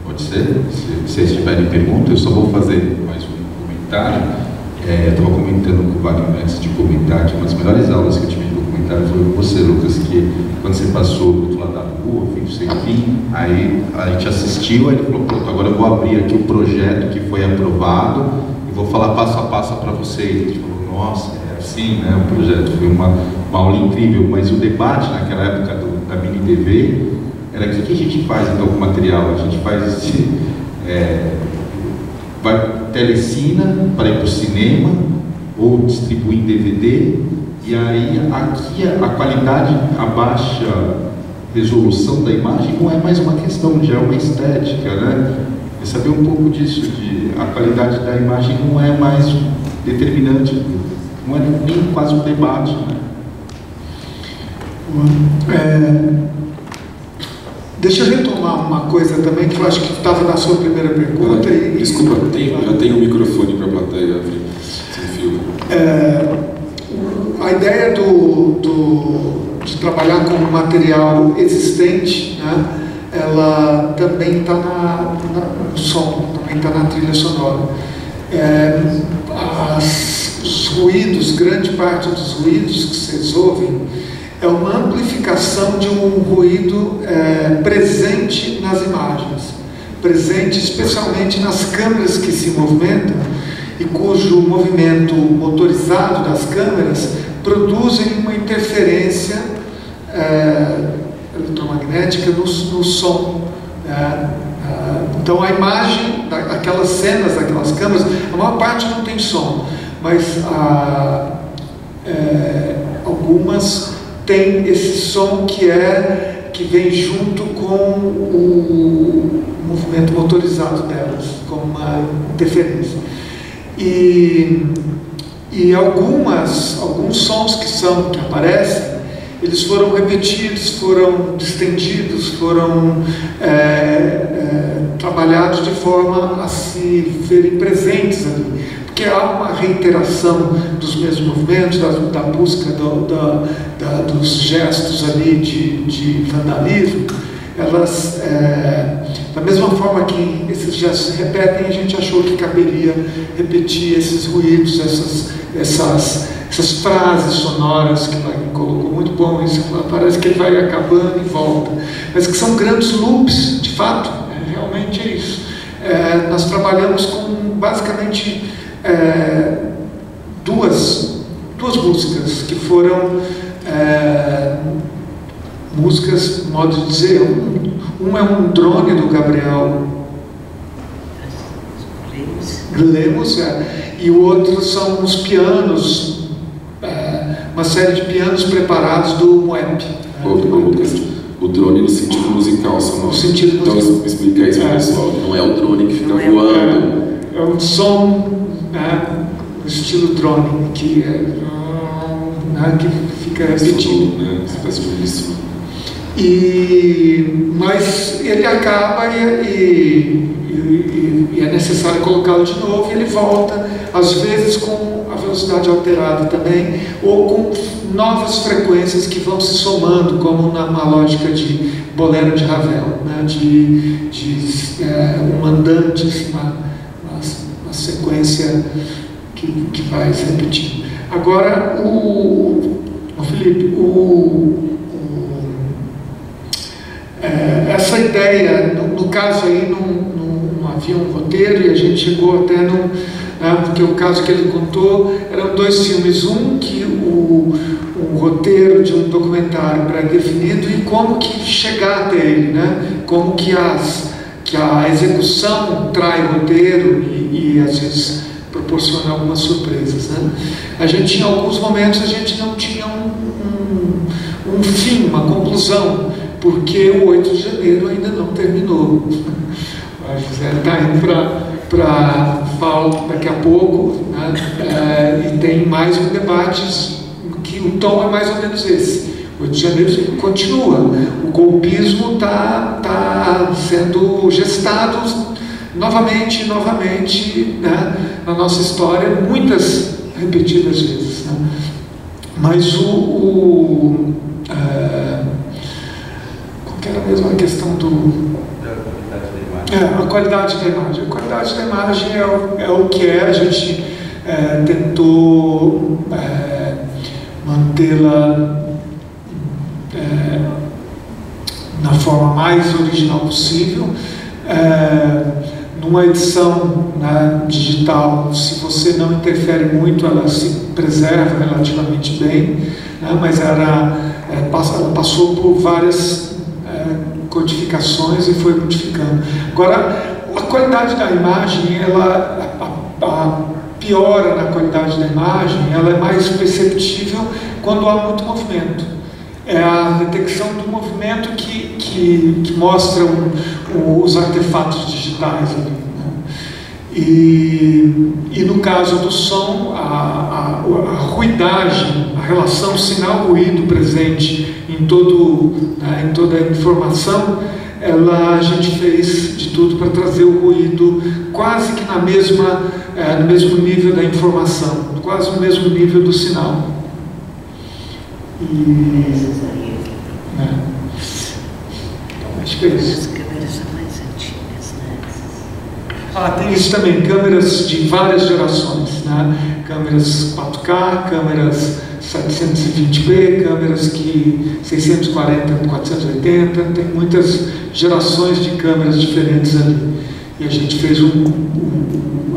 pode ser? Se vocês tiverem pergunta, eu só vou fazer mais um comentário. Eu estava comentando com o Wagner antes de comentar que uma das melhores aulas que eu tive de documentário foi com você, Lucas, que quando você passou do outro lado da rua, fim do sem fim, aí a gente assistiu, aí ele falou, pronto, agora eu vou abrir aqui o projeto que foi aprovado e vou falar passo a passo para vocês. A gente falou, nossa, é assim, né, o projeto. Foi uma aula incrível, mas o debate naquela época da mini TV era o que a gente faz então com o material? A gente faz esse... vai telecina para ir para o cinema, ou distribuir em DVD, e aí aqui a qualidade, a baixa resolução da imagem não é mais uma questão, já é uma estética, né? É saber um pouco disso, de a qualidade da imagem não é mais determinante, não é nem quase um debate, né? Deixa eu retomar uma coisa também que eu acho que estava na sua primeira pergunta. Desculpa, já tem um microfone para a plateia, sem fio. A ideia de trabalhar com um material existente, né, ela também está no som, também está na trilha sonora. Os ruídos, grande parte dos ruídos que vocês ouvem, é uma amplificação de um ruído presente nas imagens, presente especialmente nas câmeras que se movimentam e cujo movimento motorizado das câmeras produzem uma interferência eletromagnética no som. Então a imagem daquelas cenas, daquelas câmeras, a maior parte não tem som, mas algumas têm esse som que vem junto com o movimento motorizado delas, como uma interferência. E alguns sons que aparecem, eles foram repetidos, foram distendidos, foram trabalhados de forma a se verem presentes ali, porque há uma reiteração dos mesmos movimentos, da busca dos gestos ali de vandalismo. Elas, da mesma forma que esses gestos se repetem, a gente achou que caberia repetir esses ruídos, essas frases sonoras que ele colocou, muito bom isso, parece que ele vai acabando e volta, mas que são grandes loops, de fato, realmente é isso. Nós trabalhamos com basicamente duas músicas que foram músicas, modo de dizer, um é um drone do Gabriel Lemos, e o outro são os pianos, uma série de pianos preparados do Moep. O drone no sentido musical, sonoro. No sentido musical. Então explica isso para o pessoal, não é o drone que fica voando. É um som no estilo drone, que fica repetido. Mas ele acaba e é necessário colocá-lo de novo, e ele volta, às vezes com a velocidade alterada também, ou com novas frequências que vão se somando, como numa lógica de bolero de Ravel, né? de um andante, assim, uma sequência que vai se repetindo. Agora, Felipe, essa ideia, no caso aí, não havia um roteiro, e a gente chegou até porque o caso que ele contou eram dois filmes, um roteiro de um documentário pré-definido e como que chegar até ele, né? Como que a execução trai o roteiro e às vezes proporciona algumas surpresas, né? A gente, em alguns momentos, a gente não tinha um fim, uma conclusão, porque o 8 de janeiro ainda não terminou. A Gisele está indo para FAO daqui a pouco, né? E tem mais um debate que o tom é mais ou menos esse. O 8 de janeiro continua. O golpismo está sendo gestado novamente, né? Na nossa história, muitas repetidas vezes, né? Mas qual que era mesmo a questão a qualidade da imagem. A qualidade da imagem é o que é. A gente tentou mantê-la na forma mais original possível. Numa edição, né, digital, se você não interfere muito, ela se preserva relativamente bem, né, mas ela passou por várias modificações e foi modificando. Agora, a qualidade da imagem, a piora na qualidade da imagem, ela é mais perceptível quando há muito movimento. É a detecção do movimento que mostra os artefatos digitais ali, né? E no caso do som, a ruidagem, a relação sinal-ruído presente em toda a informação, a gente fez de tudo para trazer o ruído quase que no mesmo nível da informação, quase no mesmo nível do sinal. Então, acho que é isso. As câmeras são mais antigas, né? Tem isso também, câmeras de várias gerações, né? Câmeras 4K, câmeras 720p, câmeras 640, 480, tem muitas gerações de câmeras diferentes ali. E a gente fez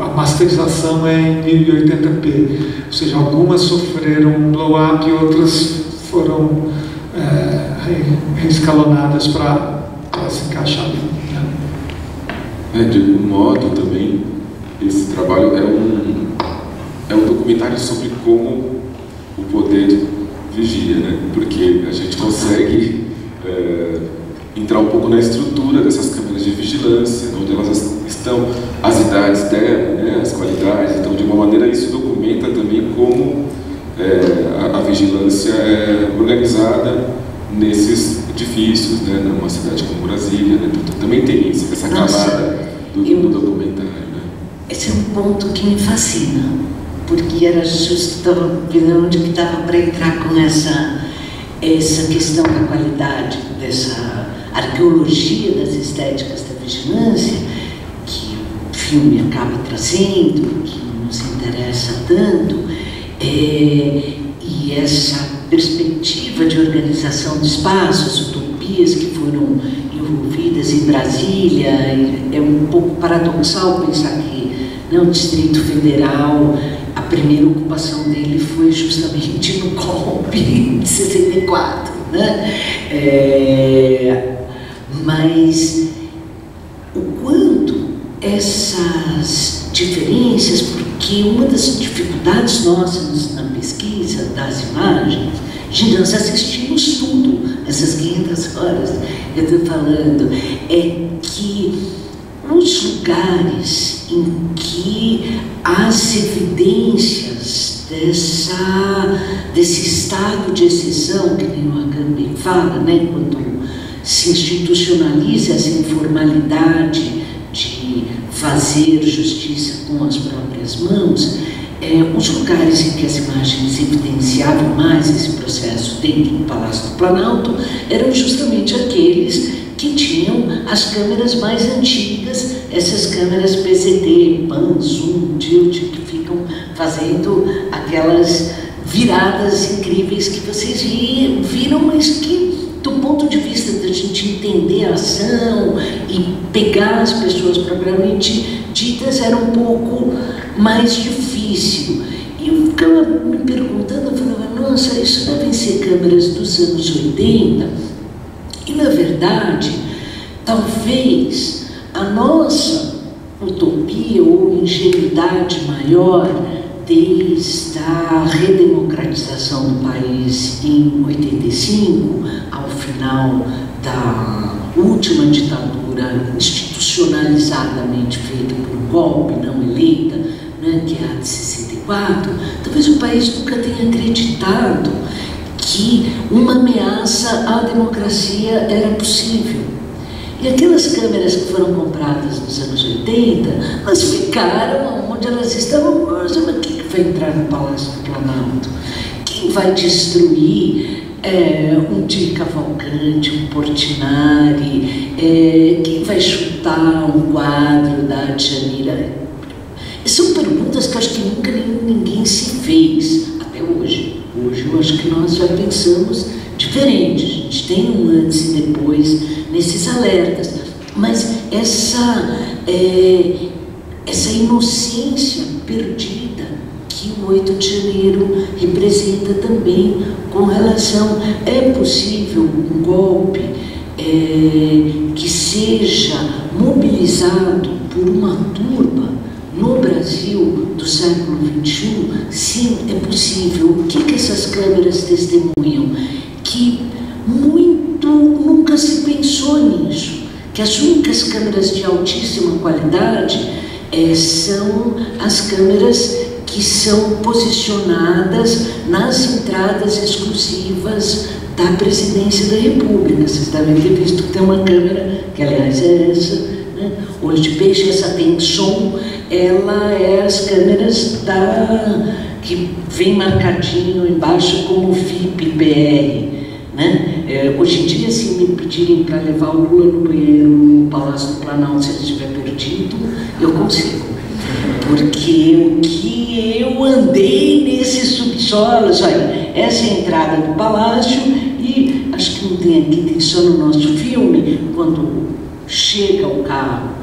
a masterização em 1080p, ou seja, algumas sofreram um blow-up e outras foram reescalonadas para se encaixar ali, né? De algum modo também, esse trabalho é um documentário sobre como o poder vigia, né? Porque a gente consegue entrar um pouco na estrutura dessas câmeras de vigilância, onde elas estão, as idades dela, né? As qualidades. Então, de uma maneira, isso documenta também como a vigilância é organizada nesses edifícios, né? Numa cidade como Brasília, né? Então, também tem isso, essa camada do documentário, né? Esse é um ponto que me fascina, porque era justo onde que estava para entrar com essa questão da qualidade, dessa arqueologia das estéticas da vigilância, que o filme acaba trazendo, que nos interessa tanto, e essa perspectiva de organização de espaços, utopias que foram envolvidas em Brasília. É um pouco paradoxal pensar que o Distrito Federal, a primeira ocupação dele foi justamente no golpe de 64, né? Mas o quanto essas diferenças, porque uma das dificuldades nossas na pesquisa das imagens, gente, nós assistimos tudo, essas 500 horas eu estou falando, é que os lugares em que as evidências desse estado de exceção, que nem o Agamben fala, né, quando se institucionaliza essa informalidade de fazer justiça com as próprias mãos, os lugares em que as imagens evidenciavam mais esse processo dentro do Palácio do Planalto eram justamente aqueles que tinham as câmeras mais antigas, essas câmeras PZD, pan, zoom, tilt, que ficam fazendo aquelas viradas incríveis que vocês viram, mas que, do ponto de vista da gente entender a ação e pegar as pessoas propriamente ditas, era um pouco mais difícil. E eu ficava me perguntando, eu falava, nossa, isso devem ser câmeras dos anos 80, e na verdade, talvez a nossa utopia ou ingenuidade maior, desde a redemocratização do país em 85, ao final da última ditadura institucionalizadamente feita por um golpe, não eleita, né, que é a de 64, talvez o país nunca tenha acreditado que uma ameaça à democracia era possível. E aquelas câmeras que foram compradas nos anos 80, elas ficaram onde elas estavam. Mas quem vai entrar no Palácio do Planalto? Quem vai destruir um Di Cavalcante, um Portinari? Quem vai chutar um quadro da Djanira? São perguntas que eu acho que nunca ninguém se fez até hoje. Hoje eu acho que nós já pensamos diferente. A gente tem um antes e depois nesses alertas. Mas essa inocência perdida que o 8 de janeiro representa também com relação, é possível um golpe que seja mobilizado por uma turba no Brasil do século XXI, sim, é possível. O que essas câmeras testemunham? Que nunca se pensou nisso, que as únicas câmeras de altíssima qualidade são as câmeras que são posicionadas nas entradas exclusivas da Presidência da República. Vocês devem ter visto que tem uma câmera, que aliás é essa, né? Olho de peixe, essa tem som, ela é as câmeras que vem marcadinho embaixo como FIP-PR. Né? Hoje em dia, se me pedirem para levar o Lula no banheiro no Palácio do Planalto, se ele estiver perdido, eu consigo. Porque o que eu andei nesses subsolos, olha, essa é a entrada do palácio, e acho que não tem aqui, tem só no nosso filme, quando chega o carro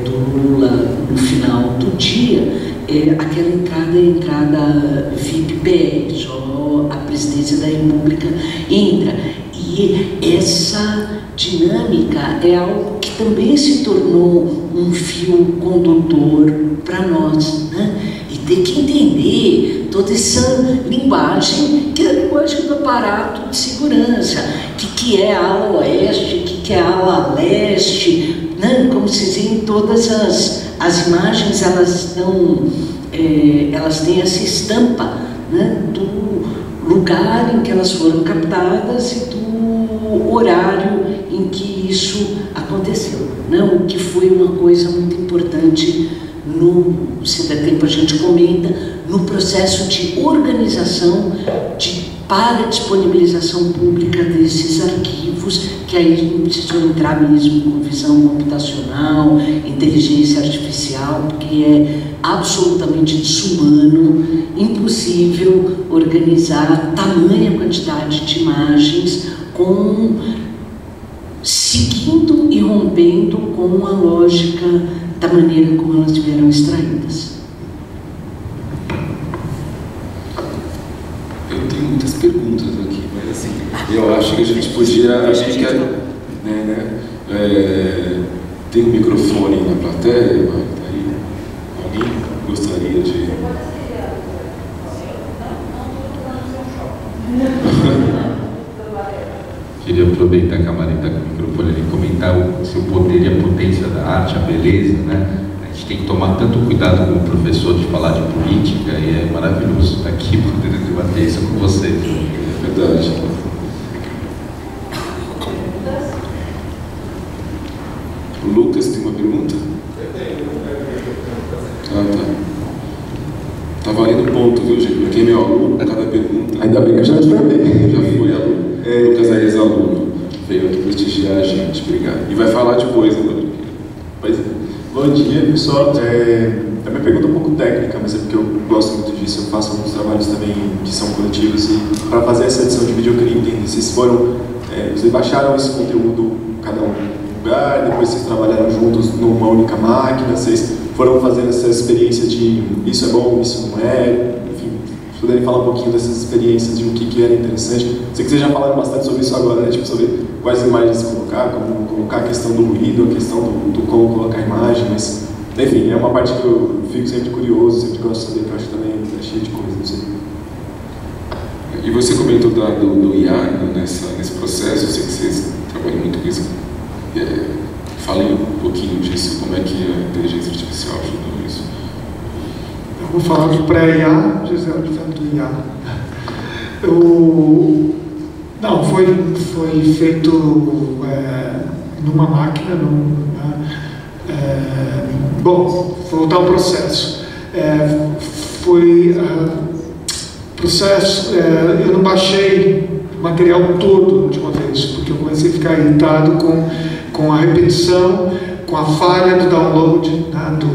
do Lula no final do dia, aquela entrada é a entrada VIP-PR, só a Presidência da República entra. E essa dinâmica é algo que também se tornou um fio condutor para nós, né? E ter que entender toda essa linguagem, que é a linguagem do aparato de segurança, que é a ala oeste, que é a ala leste, né? Como se diz, em todas as imagens, elas têm essa estampa, né? Do lugar em que elas foram captadas e do horário em que isso aconteceu, né? O que foi uma coisa muito importante, se der tempo a gente comenta, no processo de organização para disponibilização pública desses arquivos, que aí não precisou entrar mesmo com visão computacional, inteligência artificial, porque é absolutamente desumano, impossível organizar tamanha quantidade de imagens seguindo e rompendo com a lógica da maneira como elas tiveram extraídas. Eu tenho muitas perguntas aqui, mas assim, eu acho que a gente podia... tem um microfone na plateia, tá aí. Alguém gostaria de... Queria aproveitar que a Maria está com o microfone ali e comentar o seu poder e a potência da arte, a beleza, né? A gente tem que tomar tanto cuidado como professor de falar de política, e é maravilhoso estar aqui podendo debater isso com você. É verdade. O Lucas tem uma pergunta? Tá valendo ponto, viu, gente? Porque é meu aluno, cada pergunta... Ainda bem que eu já te perguntei. Já fui aluno. Lucas é ex-aluno. Veio aqui prestigiar a gente. Obrigado. E vai falar depois, né? Pois é. Bom dia, pessoal. A minha pergunta é um pouco técnica, mas é porque eu gosto muito disso. Eu faço alguns trabalhos também que são coletivos, e para fazer essa edição de vídeo eu queria entender. Vocês baixaram esse conteúdo, cada um em um lugar, depois vocês trabalharam juntos numa única máquina, vocês foram fazendo essa experiência de isso é bom, isso não é, enfim, se puderem falar um pouquinho dessas experiências de o que era interessante. Sei que vocês já falaram bastante sobre isso agora, né? Tipo, sobre quais imagens colocar, como colocar a questão do ruído, a questão do como colocar a imagem, mas, enfim, é uma parte que eu fico sempre curioso, sempre gosto de saber, que eu acho também cheio de coisa, não sei. E você comentou do IA nesse processo, eu sei que vocês trabalham muito com isso. Falem um pouquinho disso, como é que a inteligência artificial ajudou nisso. Eu vou falar do pré-IA, Gisele, do IA. Não, foi feito numa máquina, bom, vou voltar ao processo. Eu não baixei o material todo de uma vez, porque eu comecei a ficar irritado com a repetição, com a falha do download, né, do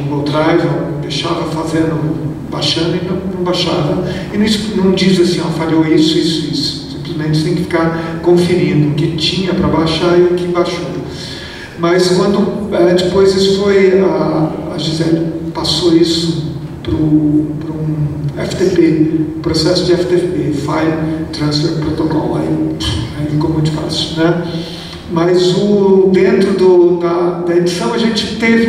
Google Drive. Eu deixava baixando e não baixava. E não diz assim, falhou isso. Simplesmente tem que ficar conferindo o que tinha para baixar e o que baixou. Mas quando depois isso foi, a Gisele passou isso um FTP, processo de FTP, File Transfer Protocol, aí ficou muito fácil, né? Mas dentro da edição a gente teve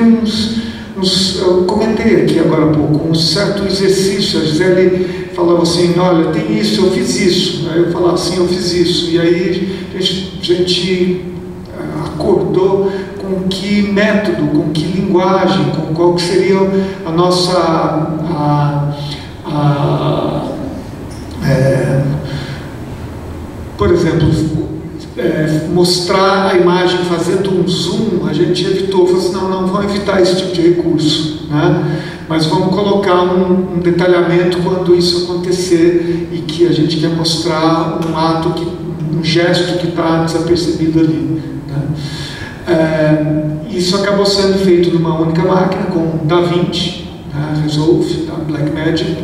eu comentei aqui agora há pouco, um certo exercício. A Gisele falava assim, olha, tem isso, eu fiz isso. Aí eu falava assim, eu fiz isso. E aí a gente acordou com que método, com que linguagem, com qual que seria a nossa... por exemplo, mostrar a imagem fazendo um zoom, a gente evitou, falou assim, não vamos evitar esse tipo de recurso, né? Mas vamos colocar um detalhamento quando isso acontecer e que a gente quer mostrar um gesto que está desapercebido ali, né? Isso acabou sendo feito numa única máquina com DaVinci, né? Resolve, da Blackmagic,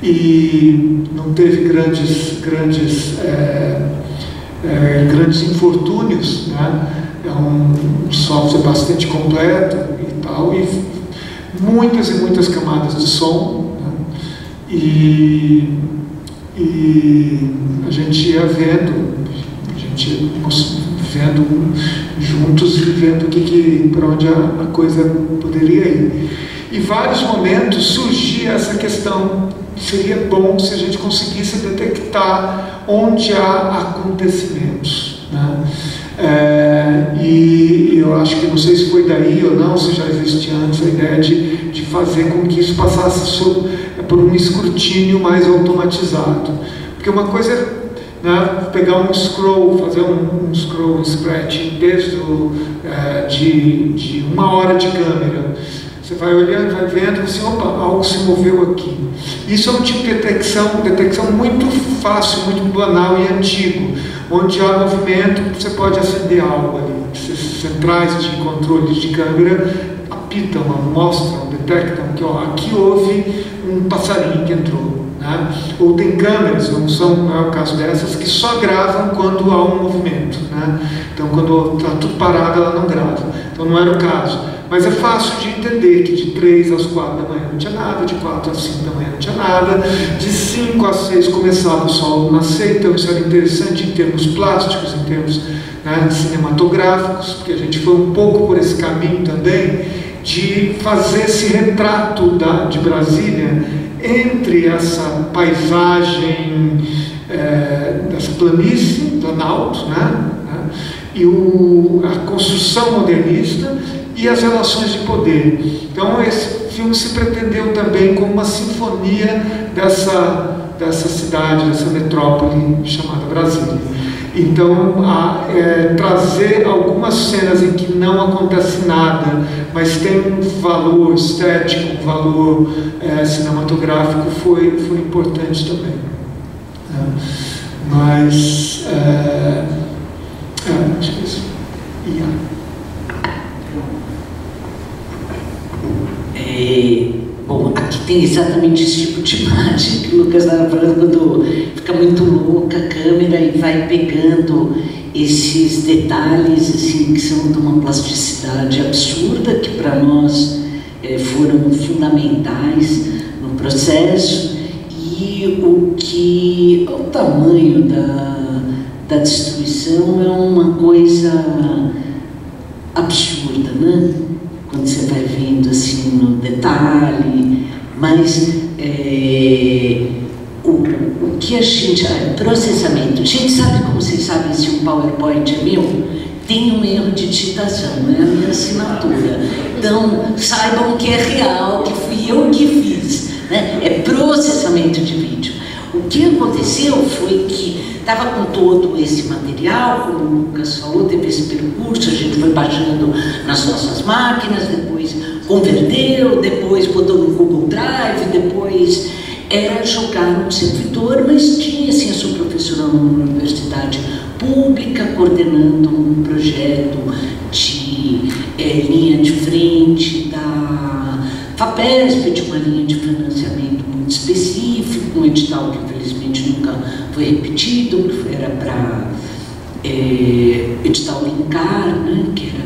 e não teve grandes infortúnios, né? É um software bastante completo e tal, e muitas e muitas camadas de som, né? E a gente ia vendo juntos e vendo para onde a coisa poderia ir. Em vários momentos surgia essa questão: seria bom se a gente conseguisse detectar onde há acontecimentos, né? E eu acho que, não sei se foi daí ou não, se já existia antes a ideia de fazer com que isso passasse por um escrutínio mais automatizado. Porque uma coisa é, né, pegar um scroll, fazer um scroll, um scratching desde de 1 hora de câmera. Você vai olhando, vai vendo, assim, opa, algo se moveu aqui. Isso é um tipo de detecção muito fácil, muito banal e antigo, onde há movimento, você pode acender algo ali. Centrais de controle de câmera apitam, mostram, detectam que aqui houve um passarinho que entrou, né? Ou tem câmeras, não é o caso dessas, que só gravam quando há um movimento, né? Então, quando está tudo parado, ela não grava. Então, não era o caso. Mas é fácil de entender que de 3 às 4 da manhã não tinha nada, de 4 às 5 da manhã não tinha nada, de 5 às 6 começava o sol nascer. Então isso era interessante em termos plásticos, em termos, né, cinematográficos, porque a gente foi um pouco por esse caminho também, de fazer esse retrato de Brasília entre essa paisagem dessa planície, Planalto, né, e a construção modernista e as relações de poder. Então esse filme se pretendeu também como uma sinfonia dessa cidade, dessa metrópole chamada Brasília. Então trazer algumas cenas em que não acontece nada, mas tem um valor estético, um valor cinematográfico, foi importante também. Mas acho que isso. Bom, aqui tem exatamente esse tipo de imagem que o Lucas estava falando, quando fica muito louca a câmera e vai pegando esses detalhes assim, que são de uma plasticidade absurda, que para nós foram fundamentais no processo, e o tamanho da destruição é uma coisa absurda, né? Quando você vai vendo assim no detalhe, mas o que a gente... processamento. A gente sabe, como vocês sabem, se um PowerPoint é meu, tem um erro de digitação, é a minha assinatura. Então, saibam que é real, que fui eu que fiz, né? É processamento de vídeo. O que aconteceu foi que estava com todo esse material, como o Lucas falou, teve esse percurso, a gente foi baixando nas nossas máquinas, depois converteu, depois botou no Google Drive, depois era jogar no servidor, mas tinha assim a sua professora numa universidade pública, coordenando um projeto de linha de frente da FAPESP, de uma linha de financiamento muito específico, um edital que infelizmente nunca foi repetido, que era para edital Linkar, né, que era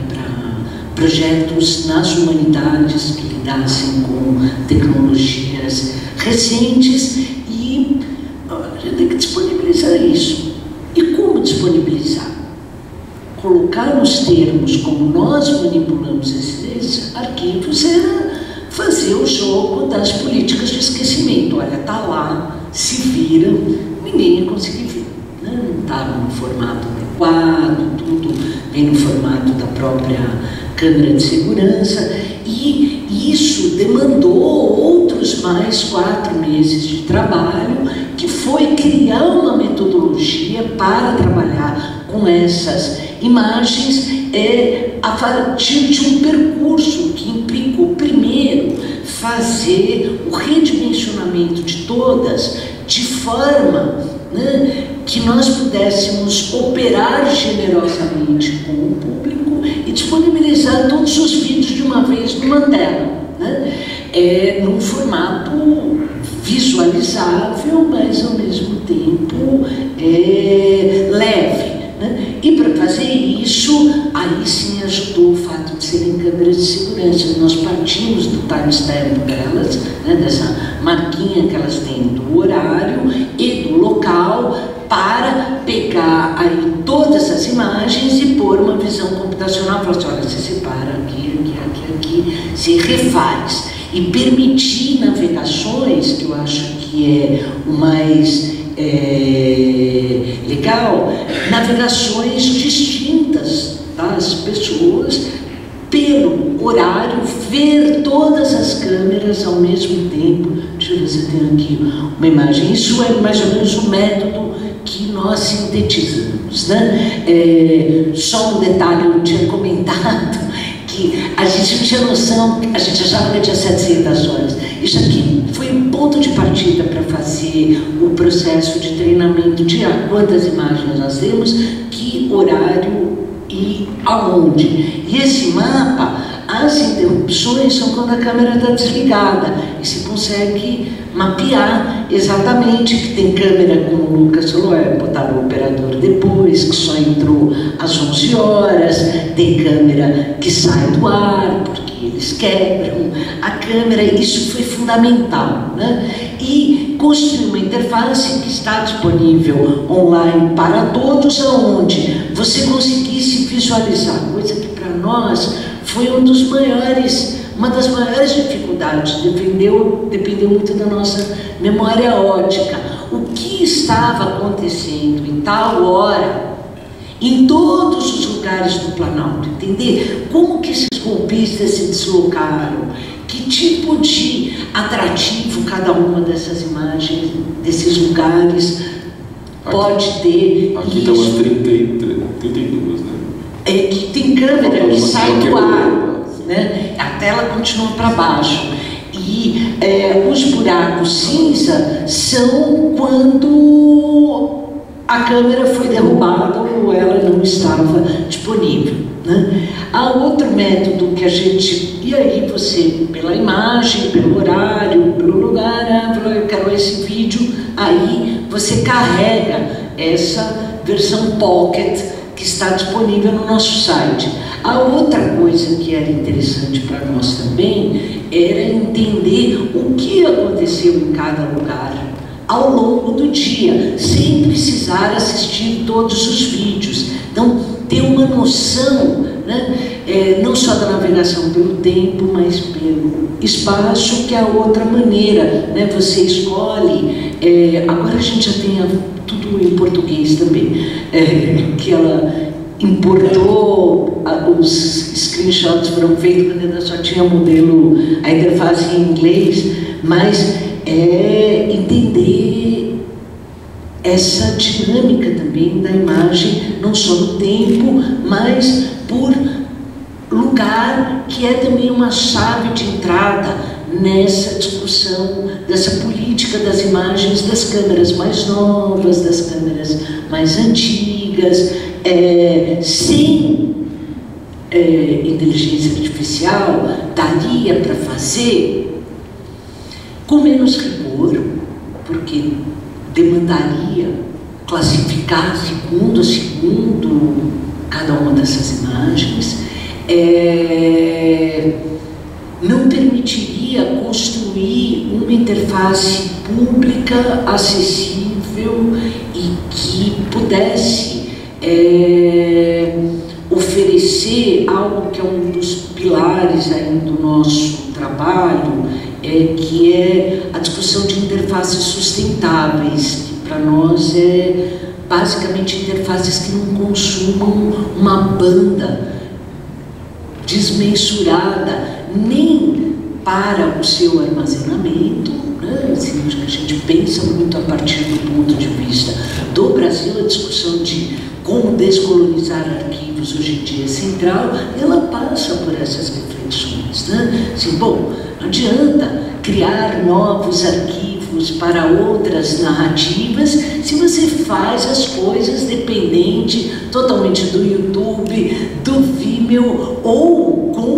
projetos nas humanidades que lidassem com tecnologias recentes e a gente tem que disponibilizar isso. E como disponibilizar? Colocar nos termos como nós manipulamos esses arquivos era fazer o jogo das políticas de esquecimento. Olha, tá lá, se vira, ninguém ia conseguir ver, né? Não estava no formato adequado, tudo vem no formato da própria câmera de segurança, e isso demandou outros mais 4 meses de trabalho, que foi criar uma metodologia para trabalhar com essas imagens a partir de um percurso que implicou, primeiro, fazer o redimensionamento de todas de forma, né, que nós pudéssemos operar generosamente com o público e disponibilizar todos os vídeos de uma vez numa tela, né, num formato visualizável, mas ao mesmo tempo leve. E para fazer isso, aí sim ajudou o fato de serem câmeras de segurança. Nós partimos do timestamp delas, né, dessa marquinha que elas têm do horário e do local, para pegar aí todas as imagens e pôr uma visão computacional. Falar assim, olha, você separa aqui, se refaz. E permitir navegações, que eu acho que é o mais legal, navegações distintas das pessoas pelo horário, ver todas as câmeras ao mesmo tempo. Deixa eu ver se eu tenho aqui uma imagem. Isso é mais ou menos o método que nós sintetizamos, né? Só um detalhe, eu tinha comentado que a gente não tinha noção, a gente achava que tinha 700 horas. Isso aqui foi um ponto de partida para fazer o processo de treinamento de quantas imagens nós temos, que horário e aonde. E esse mapa, as interrupções são quando a câmera está desligada e se consegue mapear exatamente que tem câmera, como o Lucas falou, botaram o operador depois, que só entrou às 11 horas, tem câmera que sai do ar, porque eles quebram a câmera. Isso foi fundamental, né? E construir uma interface que está disponível online para todos, aonde você conseguisse visualizar, coisa que para nós foi uma das maiores dificuldades, dependeu muito da nossa memória ótica. O que estava acontecendo em tal hora, em todos os lugares do Planalto, entender como que esses golpistas se deslocaram, que tipo de atrativo cada uma dessas imagens, desses lugares pode ter. Aqui estão as 32, né? Que tem câmera que sai do ar, né? A tela continua para baixo. E os buracos cinza são quando a câmera foi derrubada ou ela não estava disponível, né? Há outro método que a gente... E aí você, pela imagem, pelo horário, pelo lugar, eu quero esse vídeo, aí você carrega essa versão Pocket que está disponível no nosso site. A outra coisa que era interessante para nós também era entender o que aconteceu em cada lugar ao longo do dia, sem precisar assistir todos os vídeos. Então, ter uma noção, né, não só da navegação pelo tempo, mas pelo espaço, que é a outra maneira, né? Você escolhe, agora a gente já tem tudo em português também, que ela importou, os screenshots foram feitos quando ainda só tinha modelo, a interface em inglês, mas entender essa dinâmica também da imagem, não só no tempo, mas por lugar, que é também uma chave de entrada nessa discussão dessa política das imagens das câmeras mais novas, das câmeras mais antigas. Sem inteligência artificial, daria para fazer com menos rigor, porque demandaria classificar segundo a segundo cada uma dessas imagens, não permitiria construir uma interface pública acessível e que pudesse oferecer algo que é um dos pilares aí do nosso trabalho, que é a discussão de interfaces sustentáveis, que para nós é basicamente interfaces que não consumam uma banda desmensurada, nem para o seu armazenamento, né? Assim, acho que a gente pensa muito a partir do ponto de vista do Brasil, a discussão de como descolonizar arquivos hoje em dia é central, ela passa por essas reflexões, né? Assim, bom, não adianta criar novos arquivos para outras narrativas se você faz as coisas dependente totalmente do YouTube, do Vimeo, ou com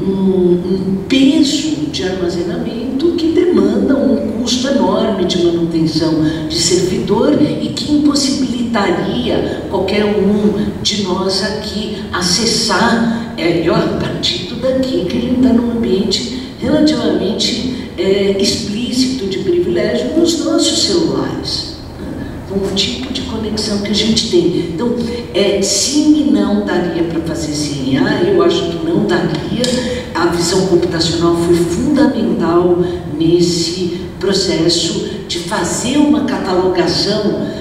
um peso de armazenamento que demanda um custo enorme de manutenção de servidor e que impossibilitaria qualquer um de nós aqui acessar, a partir daqui que ele está num ambiente relativamente explícito de privilégio nos nossos celulares, né? Com o tipo de conexão que a gente tem. Então, sim e não daria para fazer CNA, eu acho que não daria. A visão computacional foi fundamental nesse processo de fazer uma catalogação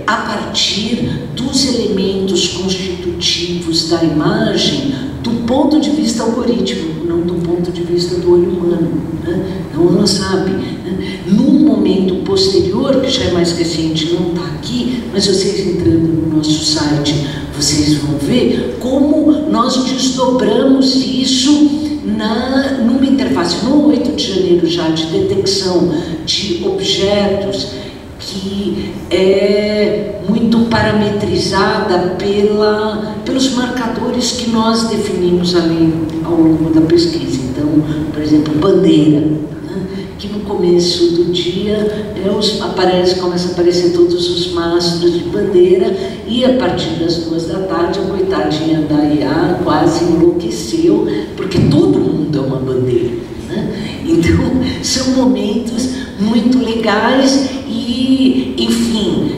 a partir dos elementos constitutivos da imagem do ponto de vista algorítmico, não do ponto de vista do olho humano, né? Então ela sabe, né? Num momento posterior, que já é mais recente, não está aqui, mas vocês entrando no nosso site, vocês vão ver como nós desdobramos isso numa interface, no 8 de janeiro já, de detecção de objetos, que é muito parametrizada pelos marcadores que nós definimos ali ao longo da pesquisa. Então, por exemplo, bandeira, né? Que no começo do dia começa a aparecer todos os mastros de bandeira, e a partir das 2 da tarde a coitadinha da IA quase enlouqueceu, porque todo mundo é uma bandeira, né? Então, são momentos muito legais e, enfim,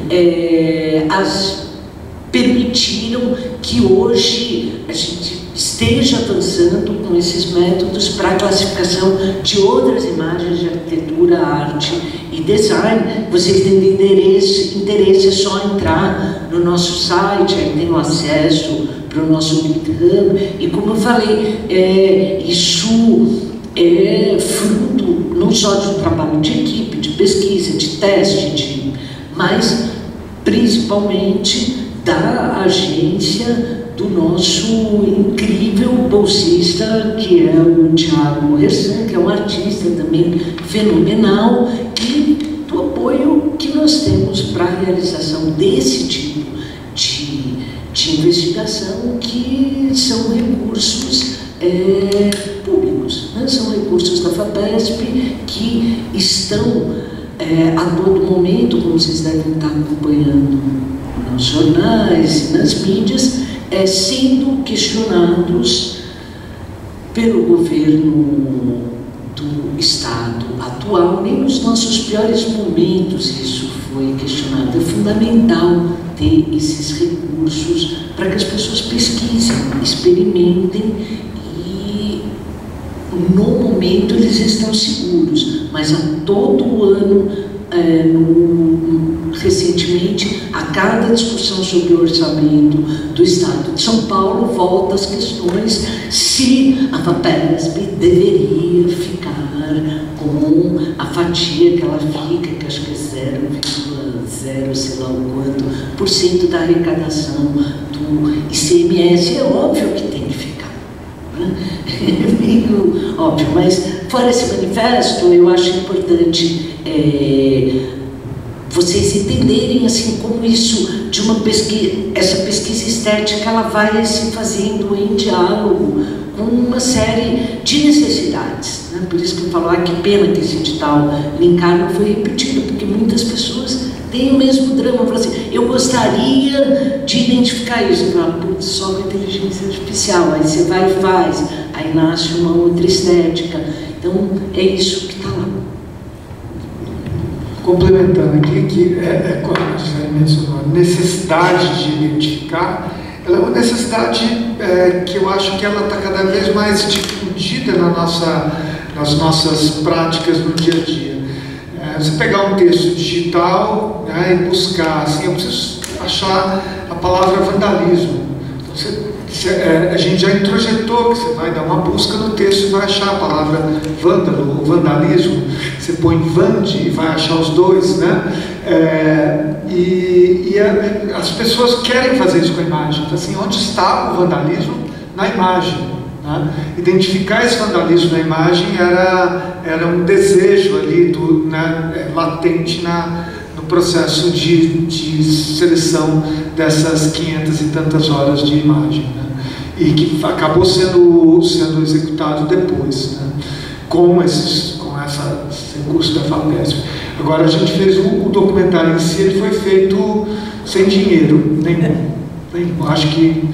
permitiram que hoje a gente esteja avançando com esses métodos para a classificação de outras imagens de arquitetura, arte e design. Vocês têm interesse é só entrar no nosso site, aí tem o acesso para o nosso GitHub, e como eu falei, isso é fruto não só de um trabalho de equipe, de pesquisa, de teste, mas principalmente da agência do nosso incrível bolsista, que é o Thiago Hersan, que é um artista também fenomenal, e do apoio que nós temos para a realização desse tipo de investigação, que são recursos públicos, né? São recursos da FAPESP que estão a todo momento, como vocês devem estar acompanhando nos jornais e nas mídias, sendo questionados pelo governo do Estado atual. Nem nos nossos piores momentos isso foi questionado. É fundamental ter esses recursos para que as pessoas pesquisem, experimentem, e no momento eles estão seguros, mas a todo ano, recentemente, a cada discussão sobre o orçamento do Estado de São Paulo, volta às questões se a FAPESP deveria ficar com a fatia que ela fica, que acho que é 0,0, sei lá o quanto, por cento da arrecadação do ICMS. É óbvio que tem que ficar, né? É meio óbvio, mas fora esse manifesto, eu acho importante vocês entenderem assim como isso de uma pesquisa, essa pesquisa estética, ela vai se fazendo em diálogo com uma série de necessidades, né? Por isso que eu falo, que pena que esse edital linkar não foi repetido, porque muitas pessoas tem o mesmo drama. Fala assim, eu gostaria de identificar isso. Eu falo, putz, só com inteligência artificial. Aí você vai e faz, aí nasce uma outra estética. Então, é isso que está lá. Complementando aqui, que como a gente mencionou, a necessidade de identificar, ela é uma necessidade que eu acho que ela está cada vez mais difundida nas nossas práticas no dia a dia. Você pegar um texto digital, né, e buscar, assim, eu preciso achar a palavra vandalismo. Então, a gente já introjetou que você vai dar uma busca no texto e vai achar a palavra vândalo ou vandalismo. Você põe vande e vai achar os dois, né? As pessoas querem fazer isso com a imagem. Então, assim, onde está o vandalismo? Na imagem. Né? Identificar esse vandalismo na imagem era um desejo ali latente no processo de seleção dessas 500 e tantas horas de imagem, né? E que acabou sendo executado depois, né? com esse recurso da FAPESP. Agora, a gente fez o documentário em si, ele foi feito sem dinheiro nenhum. Acho que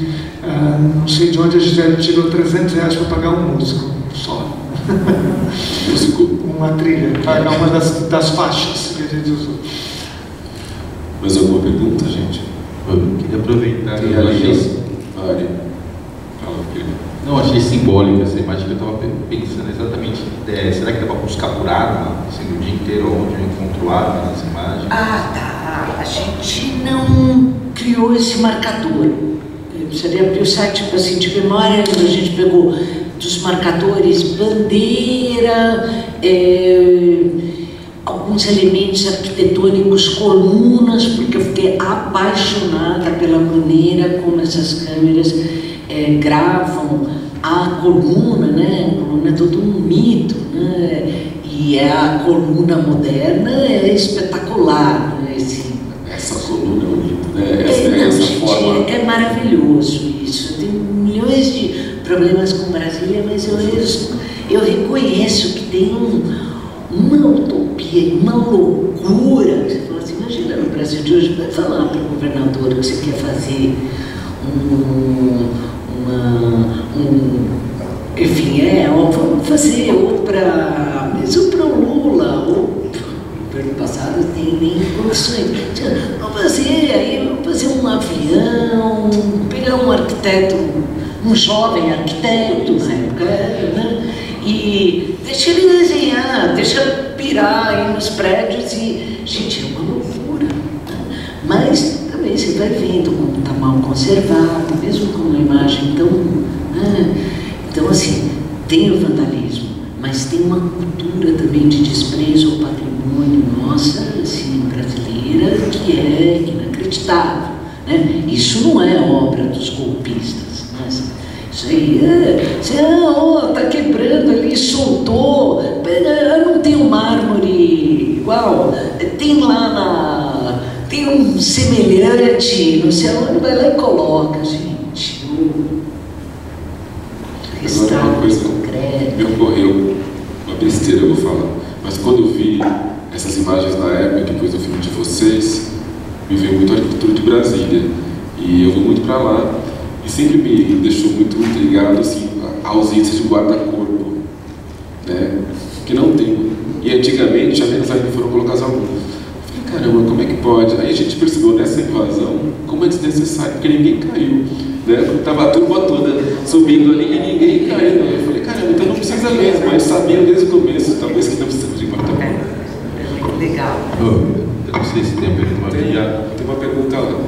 não sei de onde a Gisele tirou R$300 para pagar um músico só. Uma trilha, pagar uma das faixas que a gente usou. Mais alguma pergunta, gente? Eu queria aproveitar. Não, achei simbólica essa imagem que eu estava pensando exatamente. Será que dá para buscar por arma, assim, o dia inteiro, onde eu encontro arma nessa imagem? Tá. A gente não criou esse marcador. Eu precisaria abrir o site, tipo assim, de memória, a gente pegou dos marcadores bandeira, alguns elementos arquitetônicos, colunas, porque eu fiquei apaixonada pela maneira como essas câmeras gravam a coluna, né? A coluna é todo um mito, né? E a coluna moderna é espetacular, né? Essa coluna é bonita, né? Essa forma... É maravilhoso isso. Eu tenho milhões de problemas com Brasília, mas eu reconheço que tem uma utopia, uma loucura. Você fala assim, imagina no Brasil de hoje, vai falar para o governador que você quer fazer enfim, vamos fazer mesmo para o Lula, ou no governo passado tem nem condições. Vamos fazer um avião, pegar um arquiteto, um jovem arquiteto na época, né? E deixa ele desenhar, deixa pirar aí nos prédios e, gente, é uma loucura. Né? Mas também você vai vendo como está mal conservado, mesmo com uma imagem tão... Então, assim, tem o vandalismo, mas tem uma cultura também de desprezo ao patrimônio nossa, assim, brasileira, que é inacreditável. Né? Isso não é obra dos golpistas. Né? Isso aí está quebrando ali, soltou, não tem um mármore igual, tem lá tem um semelhante, não sei onde, vai lá e coloca, gente. Agora, uma coisa me ocorreu, uma besteira eu vou falar, mas quando eu vi essas imagens na época, depois do filme de vocês, me veio muito a arquitetura de Brasília, e eu vou muito para lá, e sempre me deixou muito intrigado assim, a ausência de guarda-corpo, né? Que não tem, e antigamente apenas ainda foram colocados alguns. Eu falei, caramba, como é que pode? Aí a gente percebeu nessa invasão como é desnecessário, porque ninguém caiu. Estava a turma toda subindo ali e ninguém caiu. Eu falei, caramba, então não precisa mesmo, mas sabiam desde o começo, talvez que não precisa de guarda-corpo. Legal. Eu não sei se tem uma pergunta. Tem uma pergunta lá.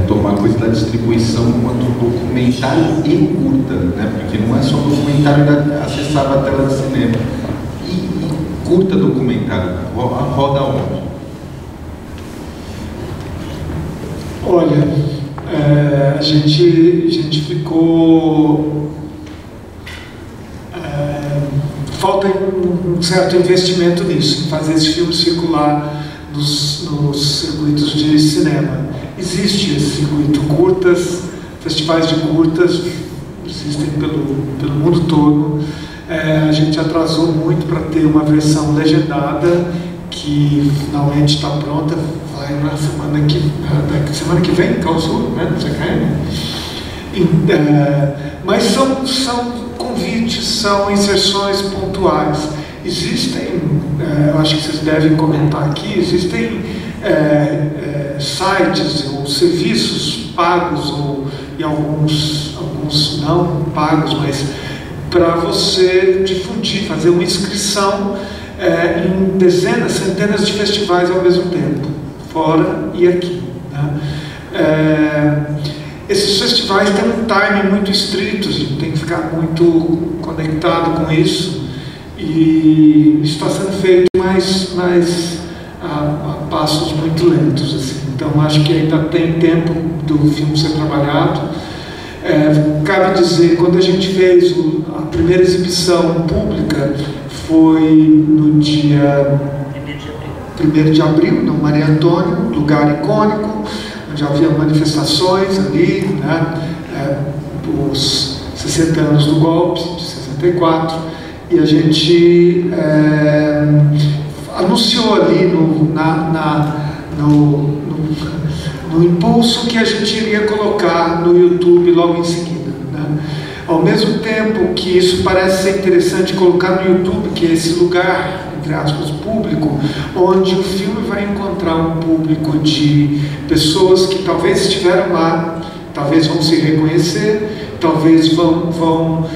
Tomar coisa da distribuição quanto documentário e curta, né? Porque não é só documentário acessava a tela de cinema. E curta documentário, roda onde? Olha, a gente ficou... falta um certo investimento nisso, em fazer esse filme circular nos circuitos de cinema. Existe esse circuito, curtas, festivais de curtas, existem pelo mundo todo. A gente atrasou muito para ter uma versão legendada que finalmente está pronta, vai na semana que vem, clausura, né, no CKM. Mas são convites, são inserções pontuais. Existem, eu acho que vocês devem comentar aqui, existem sites ou serviços pagos, e alguns não pagos, mas para você difundir, fazer uma inscrição em dezenas, centenas de festivais ao mesmo tempo, fora e aqui, né? Esses festivais têm um timing muito estrito, a gente tem que ficar muito conectado com isso, e isso está sendo feito mais a passos muito lentos, assim. Então acho que ainda tem tempo do filme ser trabalhado. Cabe dizer, quando a gente fez a primeira exibição pública, foi no dia 1º de abril, no Maria Antônio, lugar icônico, onde havia manifestações ali, né, os 60 anos do golpe, de 64, e a gente anunciou ali no impulso que a gente iria colocar no YouTube logo em seguida, né? Ao mesmo tempo que isso parece ser interessante colocar no YouTube, que é esse lugar, entre aspas, público, onde o filme vai encontrar um público de pessoas que talvez estiveram lá, talvez vão se reconhecer, talvez vão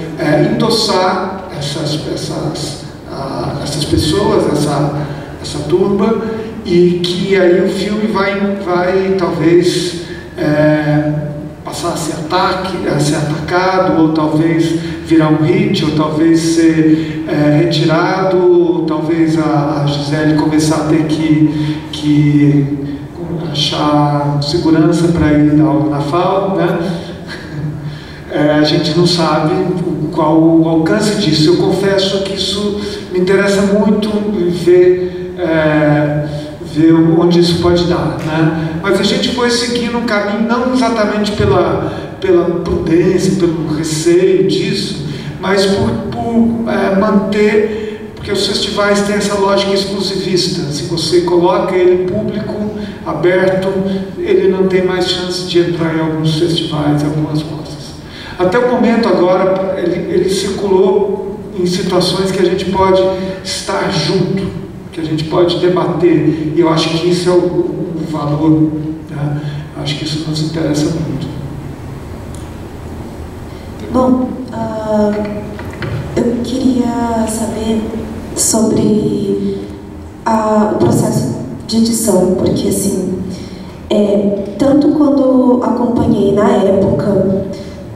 endossar essas pessoas, essa turma, e que aí o filme vai talvez passar a ser atacado, ou talvez virar um hit, ou talvez ser retirado, ou talvez a Gisele começar a ter que achar segurança para ir dar aula na FAO, né? A gente não sabe qual o alcance disso. Eu confesso que isso me interessa muito ver onde isso pode dar, né? Mas a gente foi seguindo um caminho não exatamente pela prudência, pelo receio disso, mas por manter, porque os festivais têm essa lógica exclusivista. Se você coloca ele público, aberto, ele não tem mais chance de entrar em alguns festivais, em algumas mostras. Até o momento agora, ele circulou em situações que a gente pode estar junto, que a gente pode debater, e eu acho que isso é o valor, né? Acho que isso nos interessa muito. Bom, eu queria saber sobre o processo de edição, porque assim, tanto quando acompanhei na época,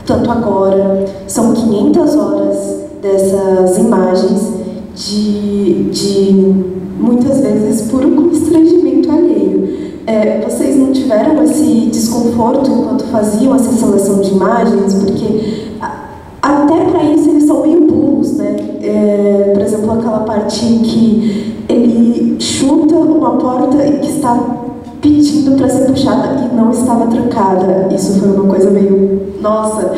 tanto agora, são 500 horas dessas imagens de muitas vezes puro constrangimento alheio. Vocês não tiveram esse desconforto enquanto faziam essa seleção de imagens? Porque até para isso eles são meio burros, né? Por exemplo, aquela parte que ele chuta uma porta e que está pedindo para ser puxada e não estava trancada. Isso foi uma coisa meio... Nossa,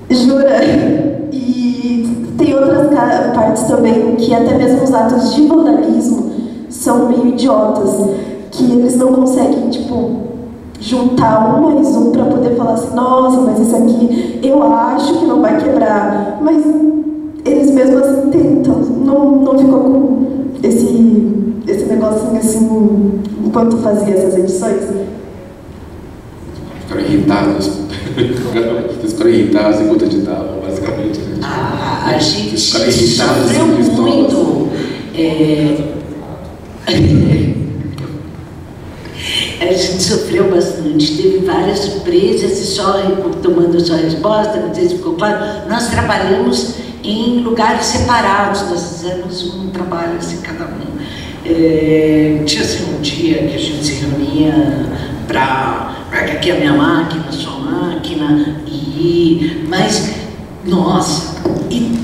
jura? E tem outras partes também que até mesmo os atos de vandalismo são meio idiotas, que eles não conseguem, tipo, juntar um mais um para poder falar assim, nossa, mas esse aqui eu acho que não vai quebrar, mas eles mesmos assim tentam. Não ficou com esse negocinho assim enquanto fazia essas edições? Ficaram irritados. Eles ficaram irritados enquanto editavam, basicamente. Né? A gente sofreu muito. A gente sofreu bastante, teve várias surpresas, e só tomando a sua resposta, não sei se ficou claro, nós trabalhamos em lugares separados, nós fizemos um trabalho assim, cada um. Tinha assim um dia que a gente se reunia para aqui a minha máquina, a sua máquina, mas, nossa, e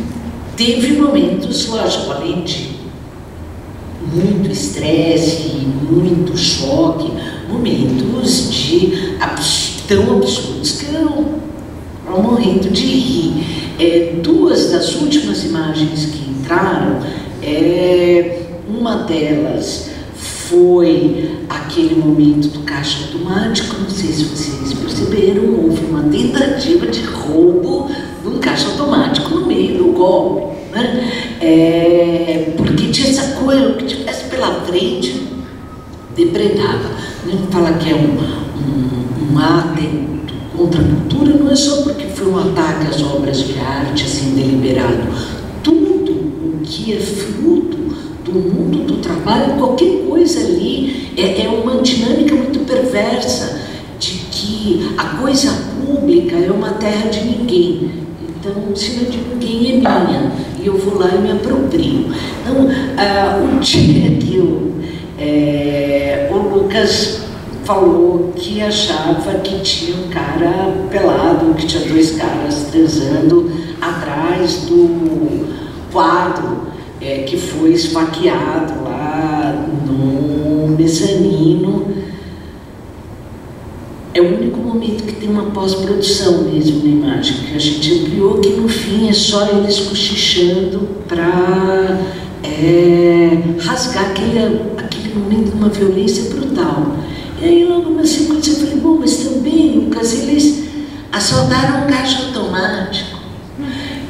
teve momentos, lógico, além de muito estresse, muito choque, momentos tão absurdos que eu morrendo de rir. Duas das últimas imagens que entraram, Uma delas foi aquele momento do caixa automático, não sei se vocês perceberam, houve uma tentativa de roubo de um caixa automático no meio do golpe, né? Porque tinha essa coisa, o que tivesse pela frente, depredava. A gente fala que é um atento contra a cultura, não é só porque foi um ataque às obras de arte, assim, deliberado. Tudo o que é fruto do mundo do trabalho, qualquer coisa ali é uma dinâmica muito perversa de que a coisa pública é uma terra de ninguém. Então, se não é de ninguém, é minha. E eu vou lá e me aproprio. Então, o dia que o Lucas falou que achava que tinha um cara pelado, que tinha dois caras transando atrás do quadro que foi esfaqueado lá no mezanino. É o único momento que tem uma pós-produção mesmo na imagem, que a gente ampliou, que no fim é só eles cochichando para rasgar aquele momento de uma violência brutal. E aí logo na sequência eu falei, bom, mas também, Lucas, eles assaltaram um caixa automático.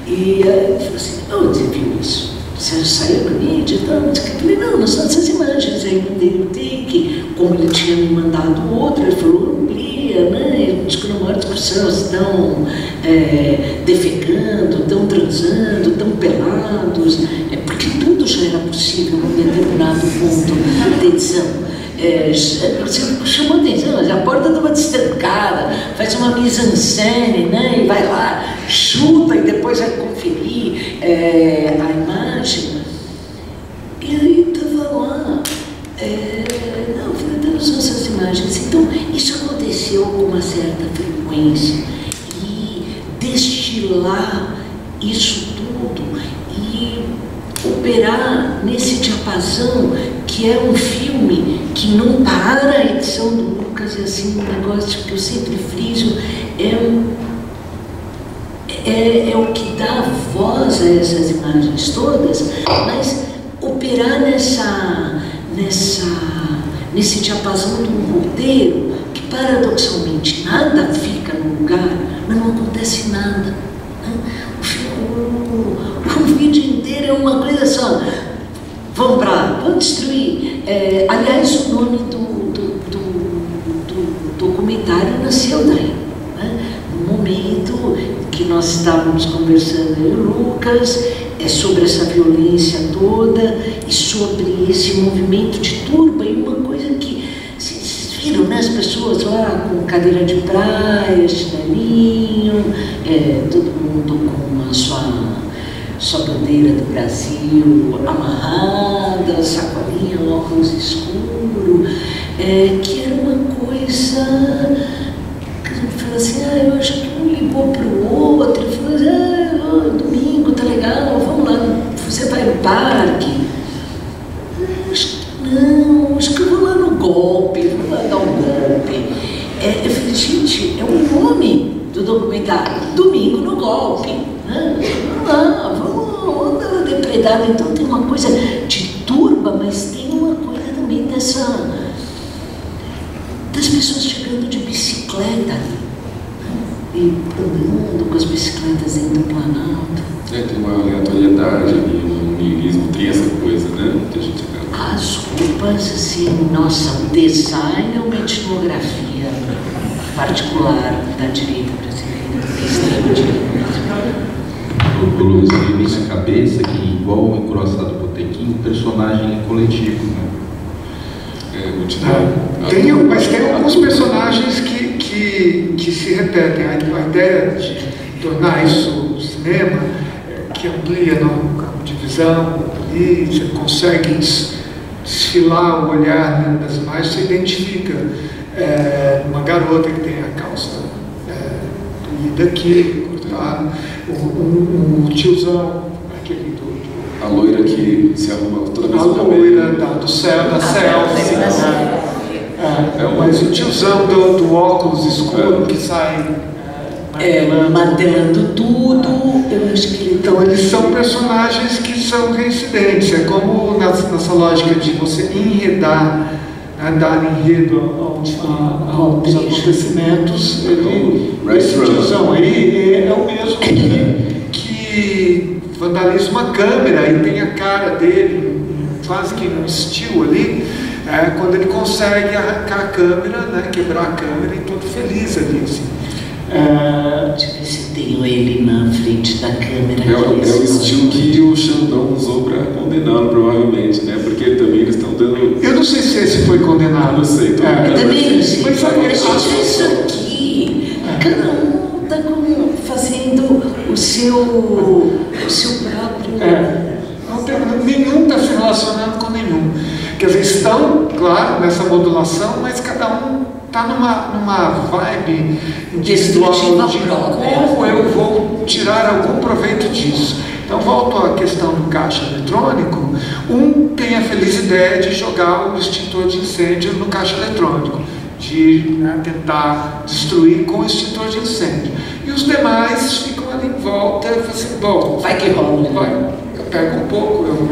E aí eu falei assim, onde você viu isso? Você saiu na mídia e tal? Eu falei, não, não são essas imagens. Aí eu mandei o take, como ele tinha me mandado outro, ele falou, amplia, né? Acho que numa discussão estão defecando, estão transando, estão pelados, porque tudo já era possível num determinado ponto de edição. Você chamou atenção, a porta estava destrancada, faz uma mise-en-scène, né? E vai lá, chuta e depois vai conferir a imagem. E aí estava lá, não, são essas imagens. Então, isso aconteceu com uma certa frequência. E destilar isso tudo e operar nesse diapasão, que é um filme que não para a edição do Lucas, é assim, um negócio que eu sempre friso, é o que dá voz a essas imagens todas, mas operar nesse diapasão de um roteiro que paradoxalmente nada fica no lugar, mas não acontece nada, né? O vídeo inteiro é uma coisa só. Vamos destruir. Aliás, o nome do documentário nasceu daí, né? No momento que nós estávamos conversando, eu e o Lucas, sobre essa violência toda e sobre esse movimento de turba, e uma coisa que vocês viram, né? As pessoas lá com cadeira de praia, chinelinho, todo mundo com a sua bandeira do Brasil amarrada, sacolinha, óculos escuro, que era uma coisa que a gente falou assim, eu acho que um ligou para o outro, e falou assim, domingo, tá legal, vamos lá, você vai no parque? Acho que não, acho que eu vou lá no golpe, vou lá dar um golpe. Eu falei, gente, é o nome do documentário, Domingo no Golpe, né? Vamos lá, vamos dar uma depredada. Então tem uma coisa de turba, mas tem uma coisa também das pessoas chegando de bicicleta, né? E andando com as bicicletas dentro do Planalto. Tem uma aleatoriedade ali, um niilismo, tem essa coisa, né? Que a gente acaba. As roupas, assim, nossa, o design é uma etnografia particular da direita brasileira, da extrema direita. O Lucas me vem na cabeça que, igual o Encoraçado Botequim, o personagem é coletivo, né? Mas tem alguns personagens que se repetem. A ideia de tornar isso cinema, que amplia no campo de visão, e você consegue desfilar o olhar, né, das imagens, você identifica uma garota que tem a calça doída aqui, cortada, o tiozão, aquele a loira que se arruma toda vez. A loira da selfie. Mas o tiozão do óculos escuro que sai martelando tudo. Eu acho que ele então eles são personagens que são reincidentes. É como nessa lógica de você enredar, dar enredo aos acontecimentos. Esse tiozão aí é o mesmo que vandaliza uma câmera e tem a cara dele quase que um estilo ali, quando ele consegue arrancar a câmera, né, quebrar a câmera e todo feliz ali, assim. Deixa eu ver se tenho ele na frente da câmera. É o estilo que o Xandão usou para condená-lo, provavelmente, né? Porque eles estão dando... Eu não sei se esse foi condenado. Não sei, Eu também não sei. Mas sabe, isso aqui, cada um está fazendo o seu próprio... Nenhum está se relacionando com nenhum. Quer dizer, estão, claro, nessa modulação, mas cada um está numa vibe individual de como eu vou tirar algum proveito disso. Então, volto à questão do caixa eletrônico. Um tem a feliz ideia de jogar o extintor de incêndio no caixa eletrônico, de tentar destruir com o extintor de incêndio. E os demais ficam ali em volta e falam assim, bom, vai que rola, vai. Pega um pouco, eu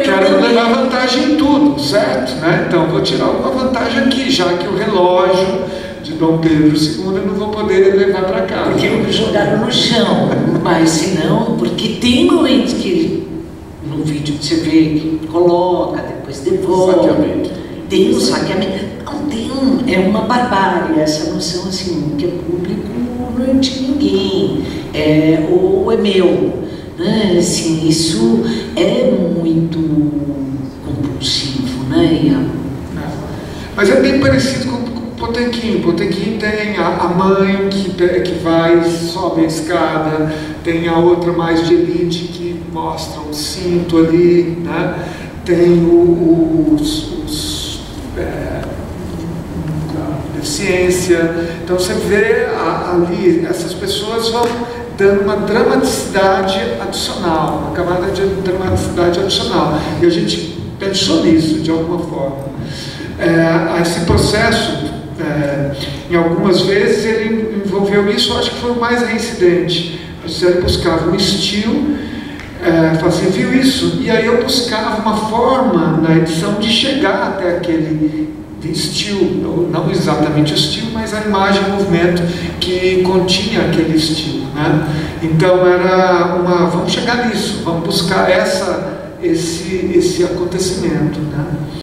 quero levar vantagem em tudo, certo? Né? Então vou tirar uma vantagem aqui, já que o relógio de Dom Pedro II eu não vou poder levar para casa. Porque jogaram no chão, mas se não, porque tem momentos que no vídeo que você vê que coloca, depois devolve. Saqueamento. Tem um saqueamento. Não, é uma barbárie essa noção assim, que é público não é de ninguém, ou é meu. Né? Assim, isso é muito compulsivo, né? Mas é bem parecido com o Potemkin. O Potemkin tem a mãe que vai, sobe a escada, tem a outra mais de elite que mostra o cinto ali, né? Tem deficiência. Então você vê ali, essas pessoas vão dando uma dramaticidade adicional, uma camada de dramaticidade adicional. E a gente pensou nisso de alguma forma. Esse processo, em algumas vezes, ele envolveu isso, eu acho que foi o mais reincidente. Ele buscava um estilo, você viu isso? E aí eu buscava uma forma na edição de chegar até aquele estilo, não exatamente o estilo, mas a imagem, o movimento que continha aquele estilo, né? Então era vamos chegar nisso, vamos buscar esse acontecimento, né?